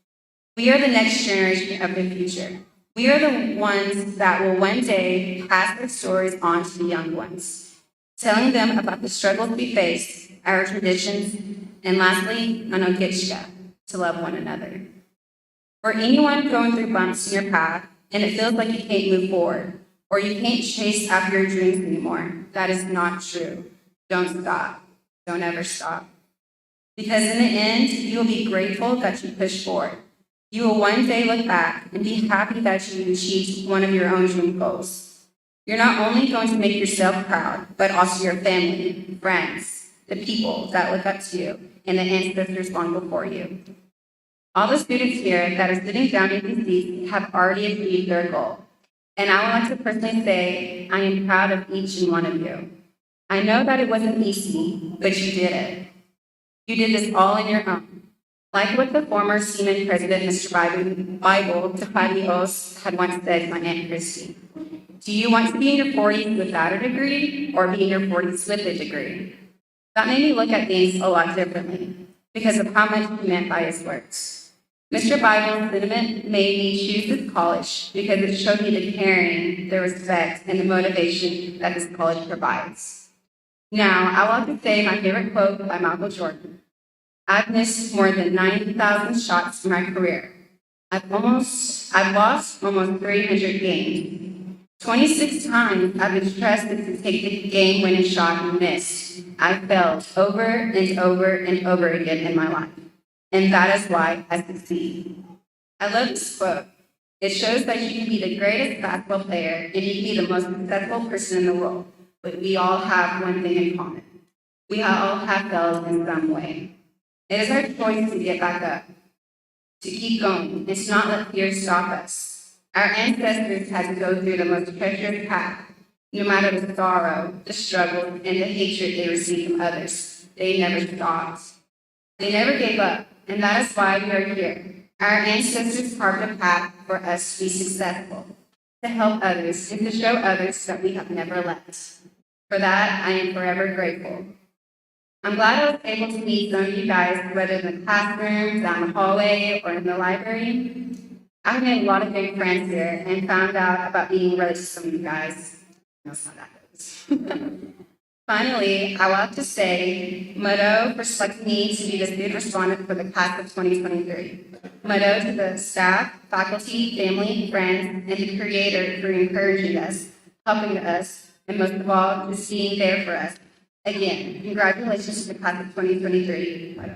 We are the next generation of the future. We are the ones that will one day pass their stories on to the young ones, telling them about the struggles we face, our traditions, and lastly, Anogitchka, to love one another. For anyone going through bumps in your path and it feels like you can't move forward or you can't chase after your dreams anymore, that is not true. Don't stop. Don't ever stop. Because in the end, you will be grateful that you pushed forward. You will one day look back and be happy that you achieved one of your own dream goals. You're not only going to make yourself proud, but also your family, friends, the people that look up to you, and the ancestors long before you. All the students here that are sitting down in these seats have already achieved their goal. And I would like to personally say, I am proud of each and one of you. I know that it wasn't easy, but you did it. You did this all on your own. Like what the former CMN president, Mr. Bible Tafadios, had once said to my Aunt Christy. Do you want to be in your 40s without a degree or be in your 40s with a degree? That made me look at things a lot differently because of how much he meant by his words. Mr. Bible's sentiment made me choose this college because it showed me the caring, the respect, and the motivation that this college provides. Now, I want to say my favorite quote by Michael Jordan. I've missed more than 90,000 shots in my career. I've lost almost 300 games. 26 times I've been trusted to take the game-winning shot and missed. I failed over and over and over again in my life. And that is why I succeed. I love this quote. It shows that you can be the greatest basketball player and you can be the most successful person in the world, but we all have one thing in common. We all have failed in some way. It is our choice to get back up, to keep going, and to not let fear stop us. Our ancestors had to go through the most treacherous path, no matter the sorrow, the struggle, and the hatred they received from others. They never stopped. They never gave up. And that is why we are here. Our ancestors carved a path for us to be successful, to help others, and to show others that we have never left. For that, I am forever grateful. I'm glad I was able to meet some of you guys, whether in the classroom, down the hallway, or in the library. I've made a lot of good friends here and found out about being related to some of you guys. That's not that good. Finally, I want to say Mado for selecting me to be the student respondent for the class of 2023. Mado to the staff, faculty, family, friends, and the creator for encouraging us, helping us, and most of all, just being there for us. Again, congratulations to the class of 2023. Mado.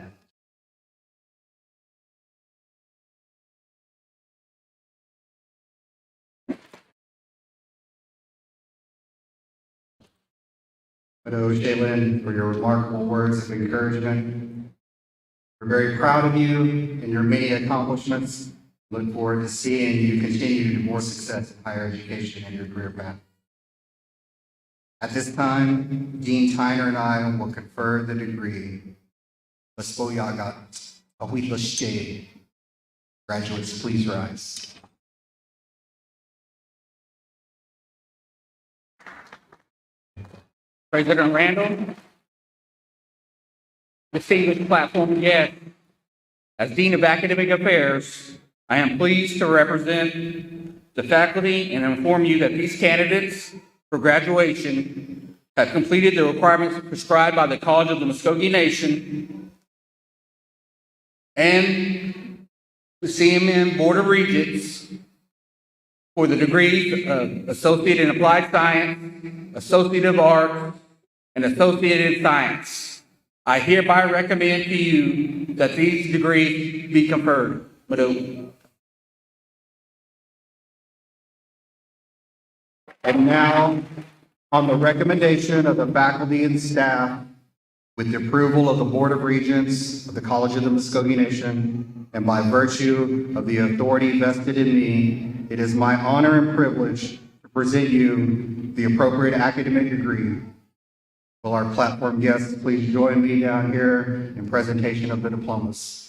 Widow Shaylin, for your remarkable words of encouragement. We're very proud of you and your many accomplishments. Look forward to seeing you continue to more success in higher education and your career path. At this time, Dean Tyner and I will confer the degree. Lespoyagat, Awitlashe. Graduates, please rise. President Randall, distinguished platform guests, as Dean of Academic Affairs, I am pleased to represent the faculty and inform you that these candidates for graduation have completed the requirements prescribed by the College of the Muskogee Nation and the CMN Board of Regents for the degrees of Associate in Applied Science, Associate of Arts, and Associate in Science. I hereby recommend to you that these degrees be conferred. Madu. And now, on the recommendation of the faculty and staff, with the approval of the Board of Regents of the College of the Muskogee Nation, and by virtue of the authority vested in me, it is my honor and privilege to present you the appropriate academic degree. Will our platform guests please join me down here in presentation of the diplomas?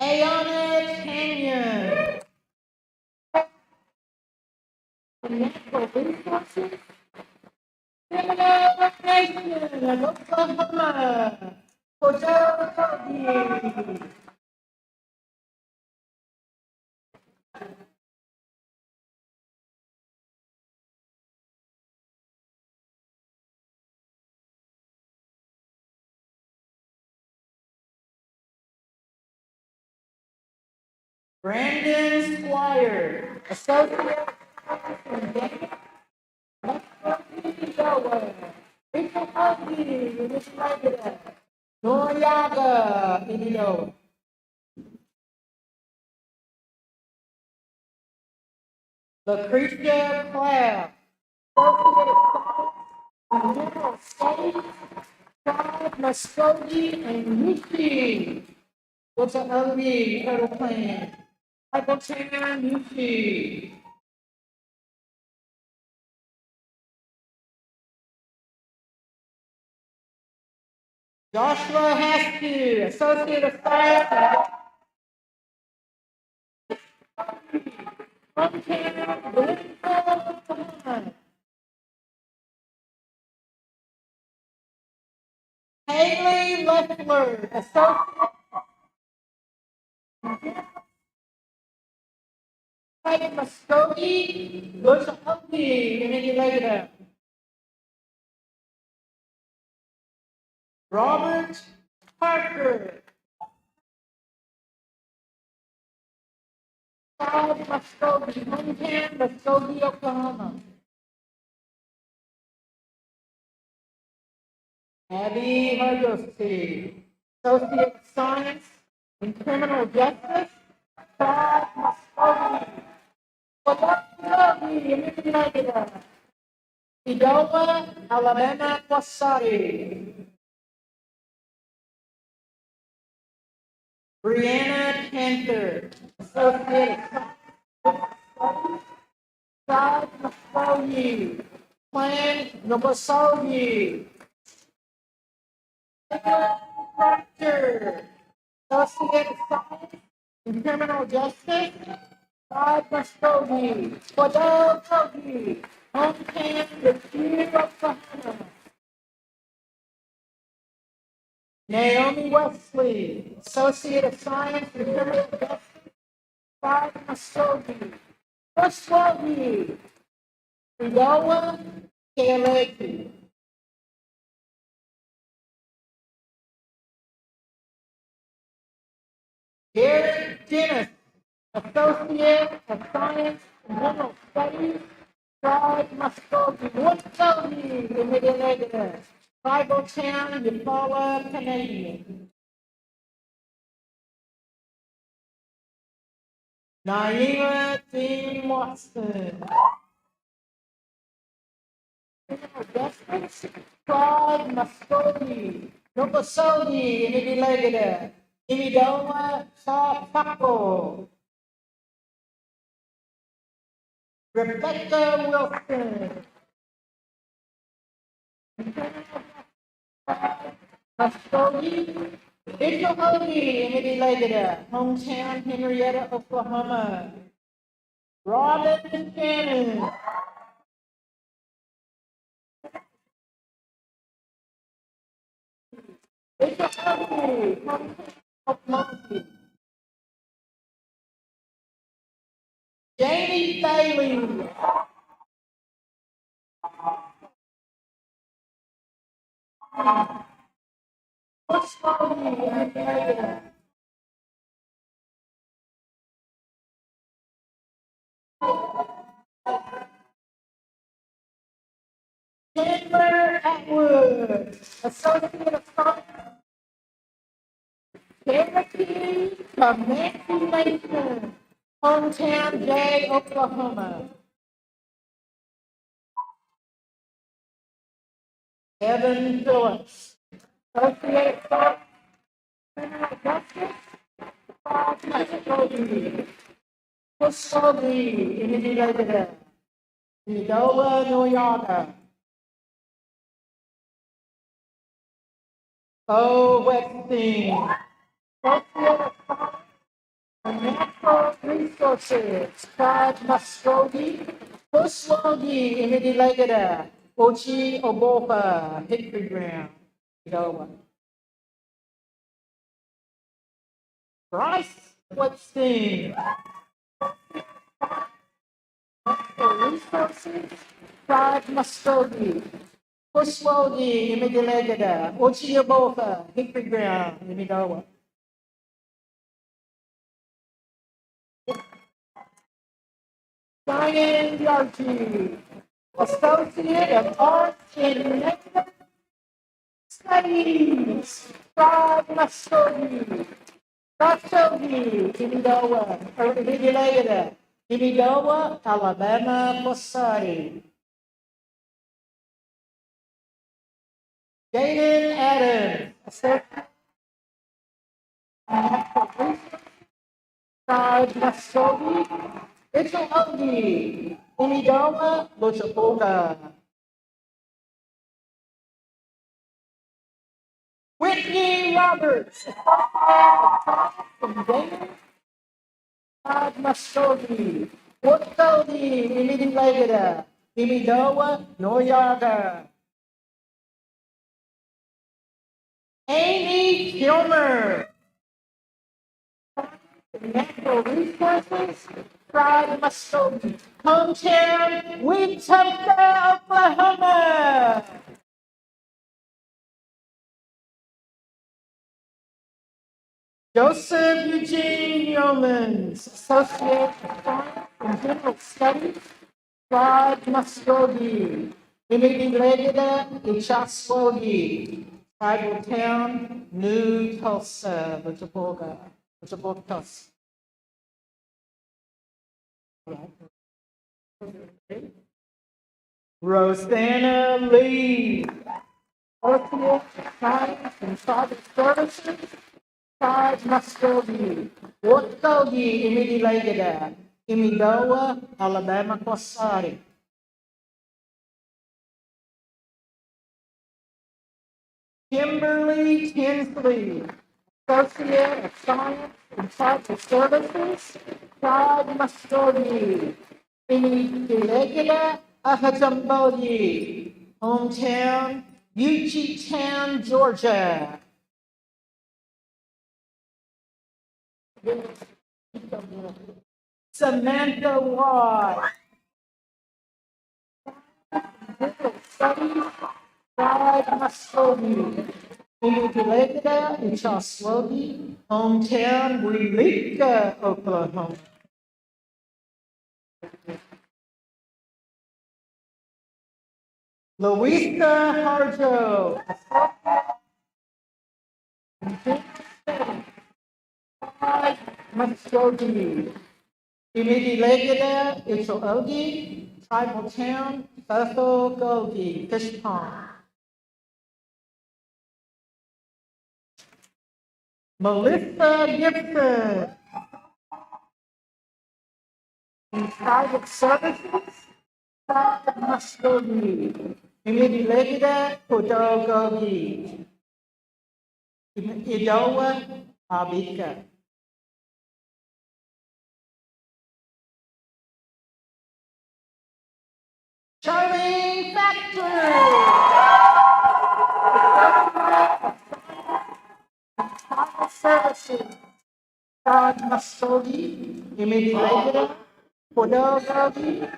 Ayana Canyon. Natural Resources. Seminole Nation of Oklahoma. Cordell Cody. Brandon Squire, Associate in Data, Iowa. Richard Harvey, Michigan. Noriaga, Illinois. Lucretia Cloud, Associate in Mineral Studies, Todd Muskogee and Michi. What's an OB, total plan? Michael Tanner, Michi. Joshua Haskew, Associate of Science. From Tanner, Glenville, Haley Leffler, Associate. Muskogee, goes to Hokie, and then you lay it out. Robert Parker. Todd Muskogee, hometown, Muskogee, Oklahoma. Abby Hargosi, Associate of Science in Criminal Justice, Todd Muskogee. Idola, Alabama, Wasati. Brianna Panther, Associate of Todd Muskogee. Plan Novosogi. Proctor, Associate of Science in Criminal Justice, Todd Muskogee. Cordell Cody, hometown, Revere, Oklahoma. Naomi Wesley, Associate of Science in Criminal Justice, Todd Muskogee. Muskogee. Udoa Keleki. Derek Dennis, Associate of Science and General Studies, Pride Muskogee, Woodstogie, Committee Negative, Tribal Town, Eufaula, Canadian. Naima Dean Watson. Justice, Pride Muskogee, Nokosogi, Committee Negative, Imidoma, Paco. Rebecca Wilson. Muskogee, Rachel Hoagie, Emily Leggett, hometown Henrietta, Oklahoma. Robin Shannon. Rachel Hoagie, hometown Oklahoma. Jamie Bailey. Muskogee, Emily Leggett. Chandler Atwood, Associate of Science, Cherokee, Commencement Nation, hometown Jay, Oklahoma. Evan Phillips, Associate of Science, Criminal Justice, Muskogee, Muskogee, Imidilagada, Idola, Noyaga. Bo Westing, Associate of Science and Natural Resources, Pride Muskogee, Muskogee, Imidilagada, Ochi Obopa, Hickory Ground, Idola. Bryce Westing, Natural Resources, Pride Muskogee, Muskogee, Imidilagada, Ochi Obopa, Hickory Ground, Idola. Diane Yarchi, Associate of Arts in Negative Studies, Pride Muskogee, Muskogee, Inidowa, Alabama, Posadi. Jaden Adams, Associate of Pride Muskogee, Rachel Ogie, Inidowa, Lochapoga. Whitney Roberts, from Dayton, Todd Muskogee, Woodstogie, Imidilagada, Imidowa, Noyaga. Amy Gilmer, Natural Resources, Pride Muskogee, hometown, Wetumpka, Oklahoma. Joseph Eugene Yeomans, Associate of Science and General Studies, Pride Muskogee, Imidilagada, Ichaswogi, Tribal Town, New Tulsa, Litchfield, Tulsa. Rosanna Lee, Associate of Science and Tribal Services, Pride Muskogee, Woodstogie, Imidilagada, Imidowa, Alabama, Corsari. Kimberly Tinsley, Associate of Science and Tribal Services, Pride Muskogee, Imidilagada, Ahajambodi, hometown, Town, Georgia. Samantha Watt, Studies, Pride Muscogee. Immigrated in Chaslogi, hometown, Willika, Oklahoma. Louisa Harjo. Pride Muscogee. Immigrated in Chaslogi, tribal town, Gogi, Fish Pond. Melissa Gibson, in private services, private Muscogee, Immigrated Podogogi, Idowa Abika. Charlie Factor, private services, private Muscogee, Immigrated Podogogi,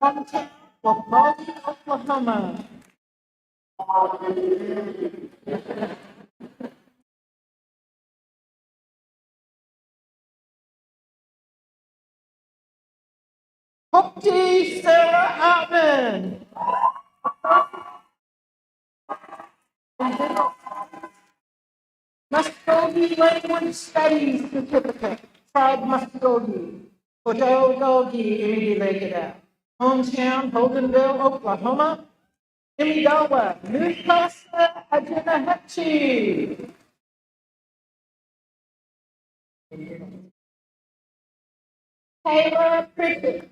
hometown of Mogi, Oklahoma. Hope Sarah Altman. Muscogee Language Studies Certificate, Tribe Muscogee, Podogogi, Immigrated. Hometown, Holdenville, Oklahoma. Imidawa, Newcastle, Ajinahachi. Taylor Pritchett.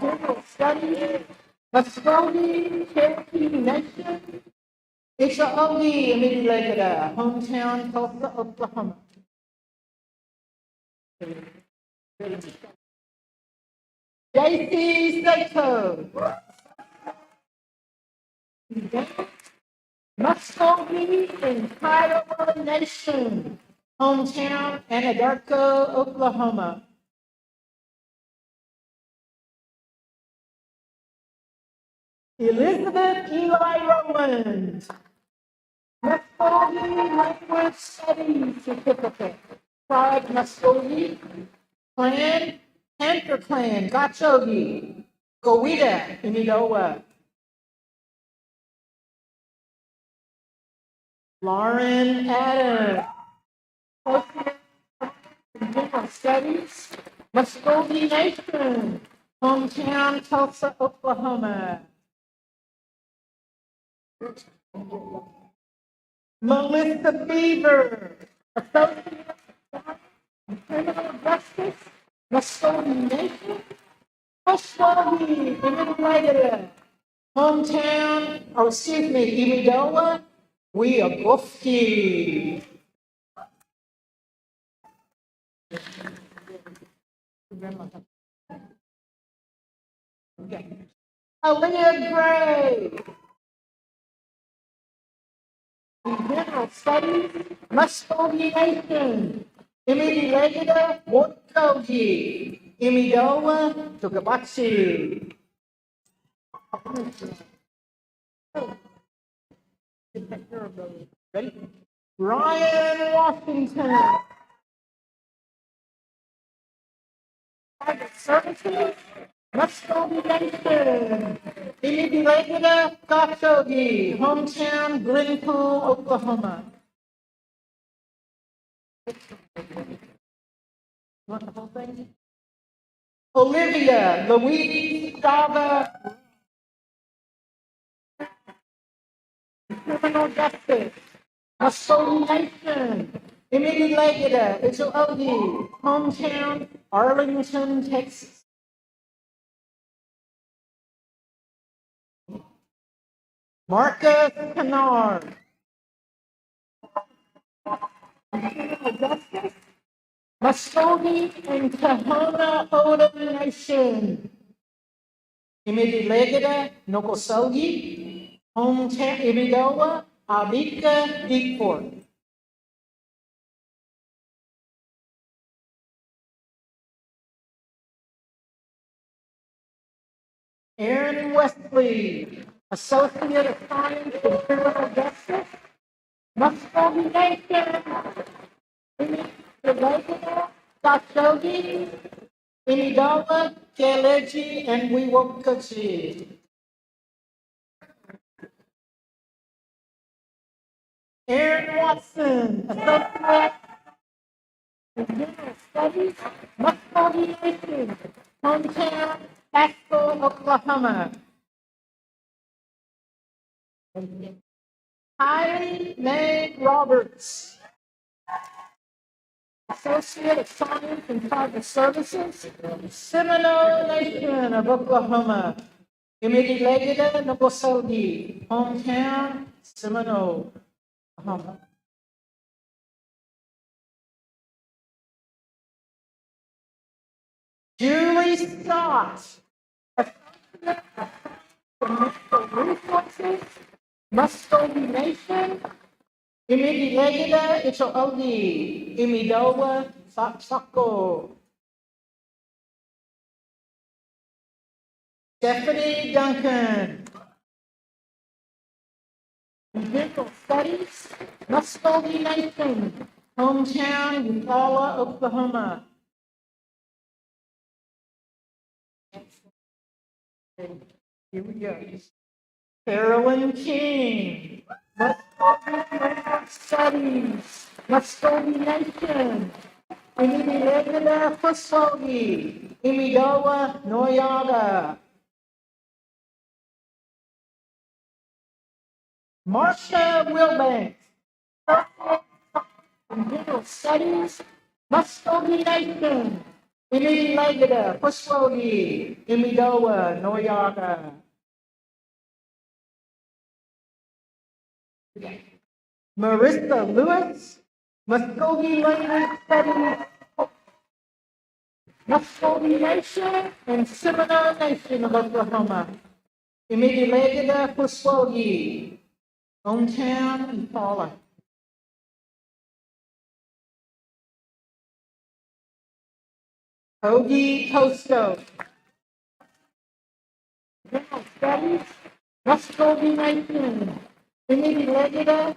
General Studies, Muscogee, Cherokee Nation. Ogi, Immigrated. Hometown, Tulsa, Oklahoma. JC Sato. Muscogee and Kiowa Nation. Hometown, Anadarko, Oklahoma. Elizabeth Eli Rowland. Muscogee Language Studies Certificate. Tribe Muscogee. Clan, Panther Clan, Gachogi. Gowida, Inidowa. Lauren Adams. Associate in General Studies. Muscogee Nation. Hometown, Tulsa, Oklahoma. Melissa Beaver, Associate in Criminal Justice, Muscogee Nation, Muscogee, Immigrated, hometown, Imidowa, Wiagofki. Aaliyah Gray. General Studies, Muscogee Nation, Immigrated, Wotkogi, Imidowa, Tukabatsu. Ready? Ryan Washington. Private Services, Muscogee Nation, Immigrated, Gachogi, hometown, Glenpool, Oklahoma. Want the whole thing? Olivia Louise Dava, Criminal Justice, Muscogee Nation, Immigrated, H-O-O-D, hometown, Arlington, Texas. Marcus Kennard, Criminal Justice, Muscogee and Kahuna Oda Nation. Immigrated, Nokosogi, hometown, Imidowa, Abika, Deepport. Aaron Wesley, Associate of Science in Criminal Justice, Muscogee Nation. Regina Khashoggi, Inidawa Kelechi, and Wiwokachi. Aaron Watson, Associate in General Studies, Muscogee Nation, hometown, Pasco, Oklahoma. Kylie Mae Roberts, Associate of Science in Private Services, Seminole Nation of Oklahoma. Imidi Legida Nogosogi, hometown, Seminole, Oklahoma. Julie Scott, Associate of Natural Resources, Muscogee Nation. Imidi Legida Ichoogi, Imidowa Saksako. Stephanie Duncan, General Studies, Muscogee Nation, hometown, Eufaula, Oklahoma. Here we go. Carolyn King, Muscogee Studies, Muscogee Nation, Imilegada Muskogee, Imidowa, Noyaga. Marcia Wilbanks, General Studies, Muscogee Nation, Imilegada Muskogee, Imidowa, Noyaga. Marissa Lewis, Muscogee Language Studies, Muscogee Nation, and Seminole Nation of Oklahoma. Imilegada Muskogee, hometown, Eufaula. Hoagie Tosto, General Studies, Muscogee Nation, Imilegada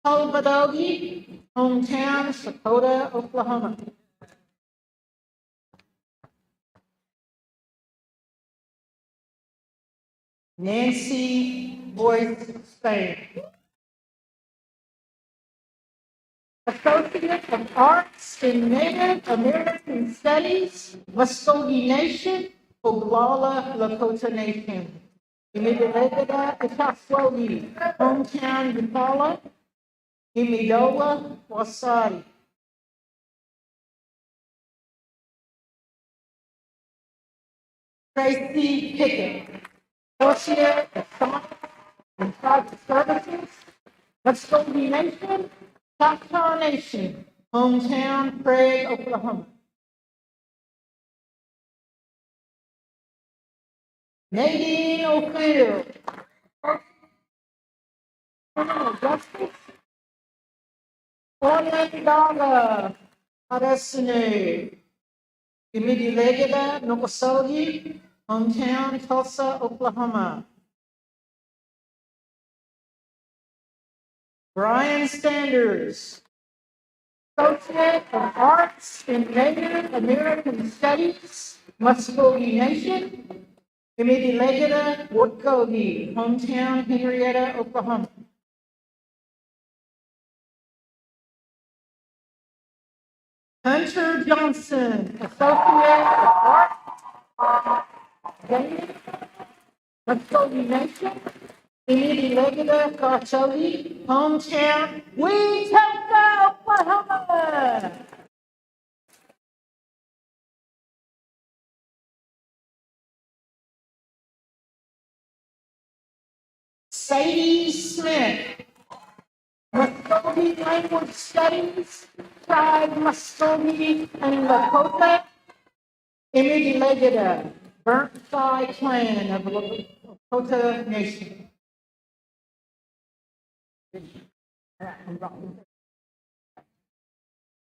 Tobadogi, hometown, Sakota, Oklahoma. Nancy Boyce Spain, Associate of Arts in Native American Studies, Muscogee Nation, Oglala Lakota Nation. Imilegada Itaswogi, hometown, Eufaula, Imidola, Wasari. Tracy Pickett, Associate of Science and Private Services, Muscogee Nation, Choctaw Nation, hometown, Craig, Oklahoma. Nadine O'Field, Criminal Justice, Orlandaga, Arasene, Imilegada, Nokosogi, hometown, Tulsa, Oklahoma. Brian Sanders, Associate of Arts in Native American Studies, Muscogee Nation, Imilegada, Woodcogie, hometown, Henrietta, Oklahoma. Hunter Johnson, Associate of Arts, Muscogee Nation, Imilegada, Carcholi, hometown, Wetumpka, Oklahoma. Sadie Smith, Muscogee Language Studies, Tribe Muscogee and Lakota, Imilegada, Burnside Clan of Lakota Nation.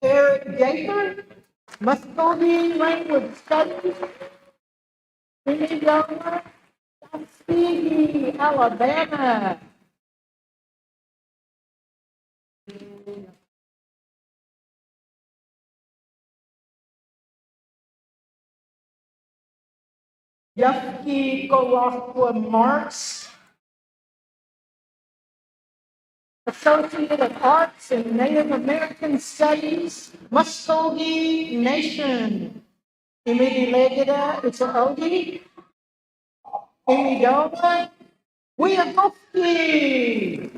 Eric Gaither, Muscogee Language Studies, Indiana, Tuskegee, Alabama. Yufki Golakwa Marks, Associate of Arts in Native American Studies, Muskogee Nation. Imidi Legada, it's an Ogie. Imidoma, Wiagoski.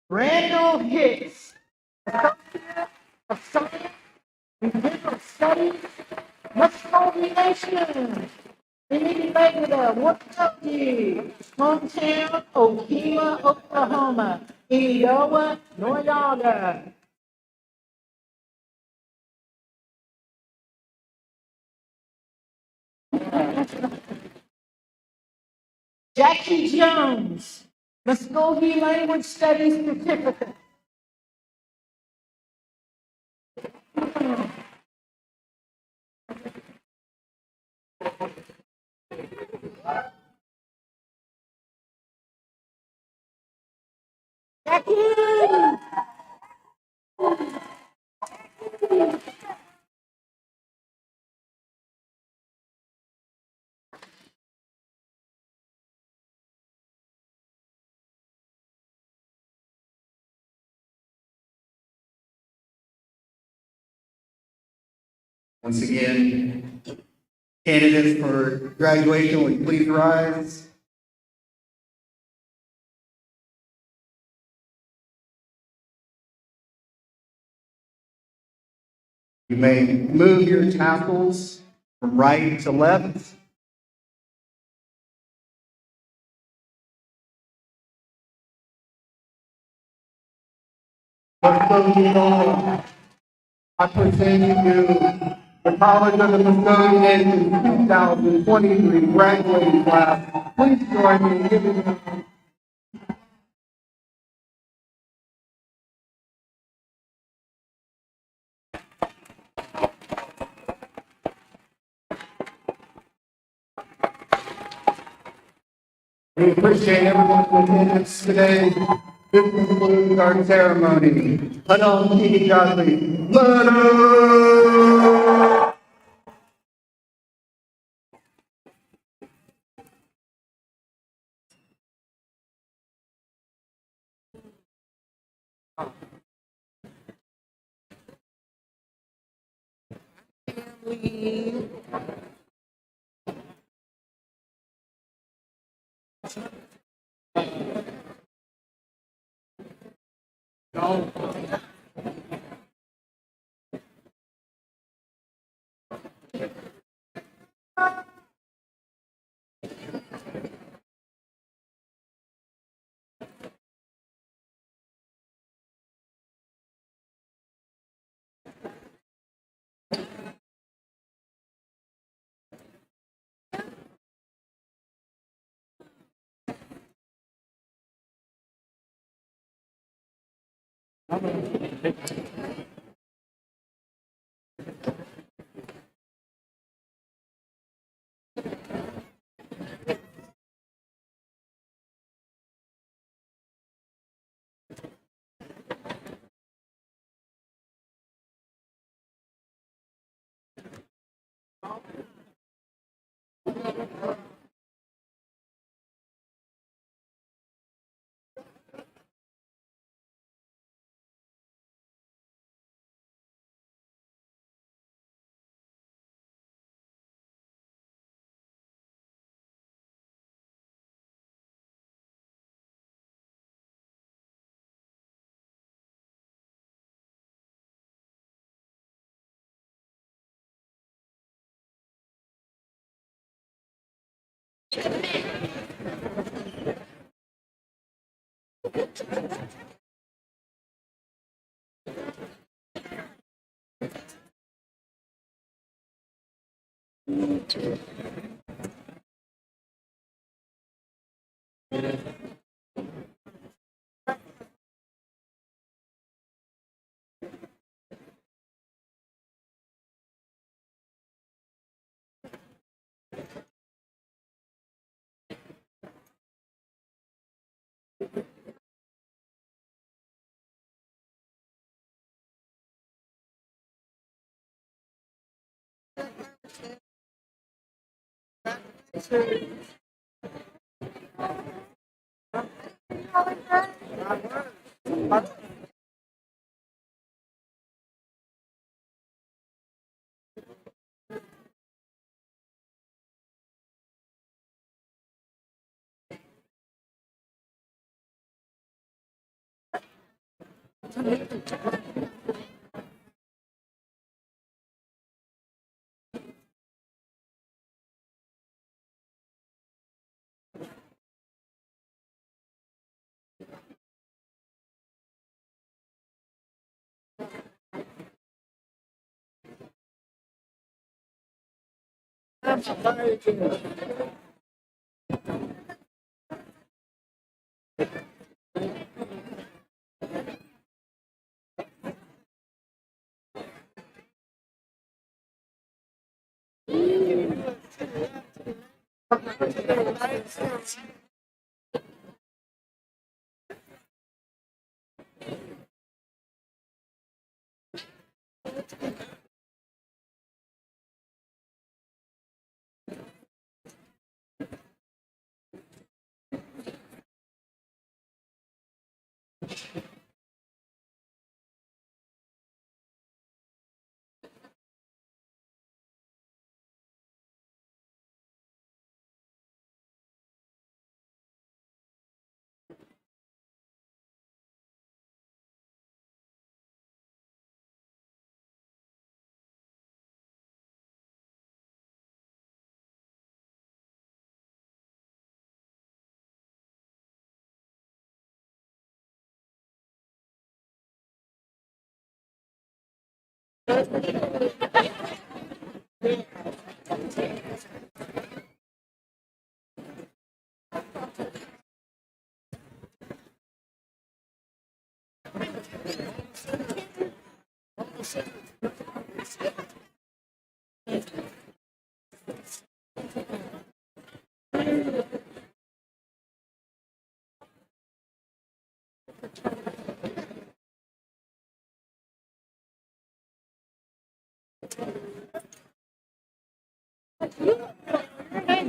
Randall Hicks, Associate of Science in General Studies, Muskogee Nation. Imidi Legada, Waukegan, hometown, Okima, Oklahoma. Iowa, Noyaga. Jackie Jones, Muskogee Language Studies Certificate. Jackie! Once again, candidates for graduation, will you please rise? You may move your tassels from right to left. Muskogee, I present you the College of the Muskogee Nation 2023 graduating class. Please join me in giving them. We appreciate everyone's attendance today. This concludes our ceremony. Hello, King Godly. Hey,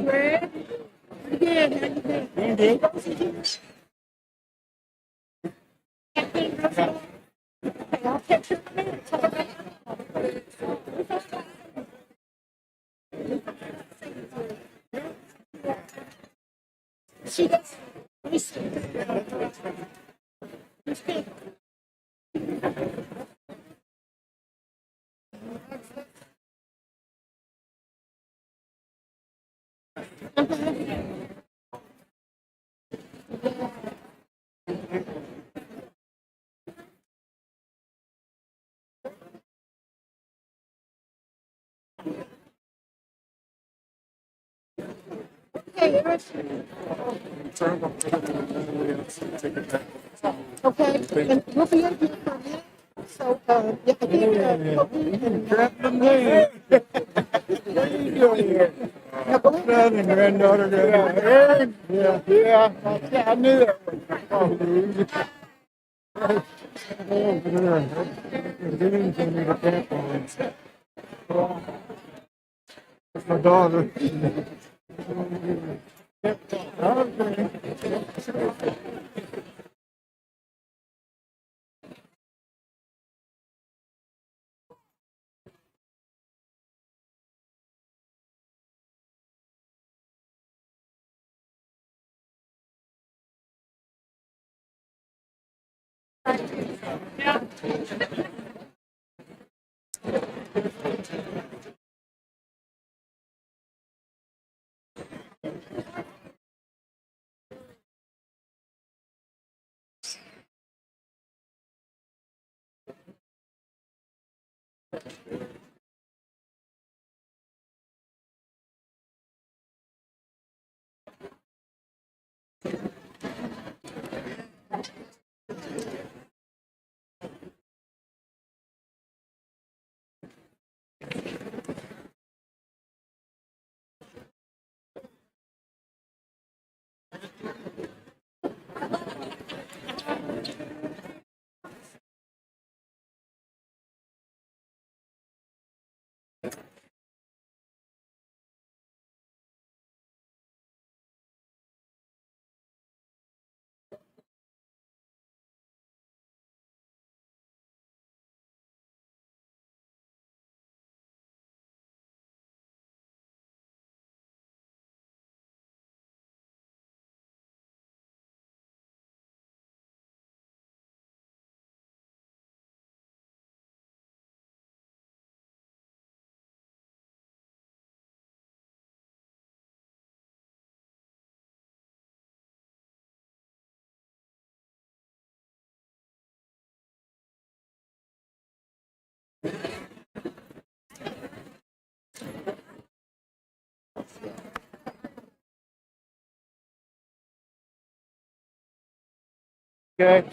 Greg. You good? How you been? You good? I'll catch you in a minute. She does. Let me see. Okay, okay, and we'll be in here for a minute. So, yeah, I think, Grab the name. What are you doing here? Son and granddaughter. Aaron? Yeah, yeah. I knew that one. Oh, dude. That's my daughter. Okay.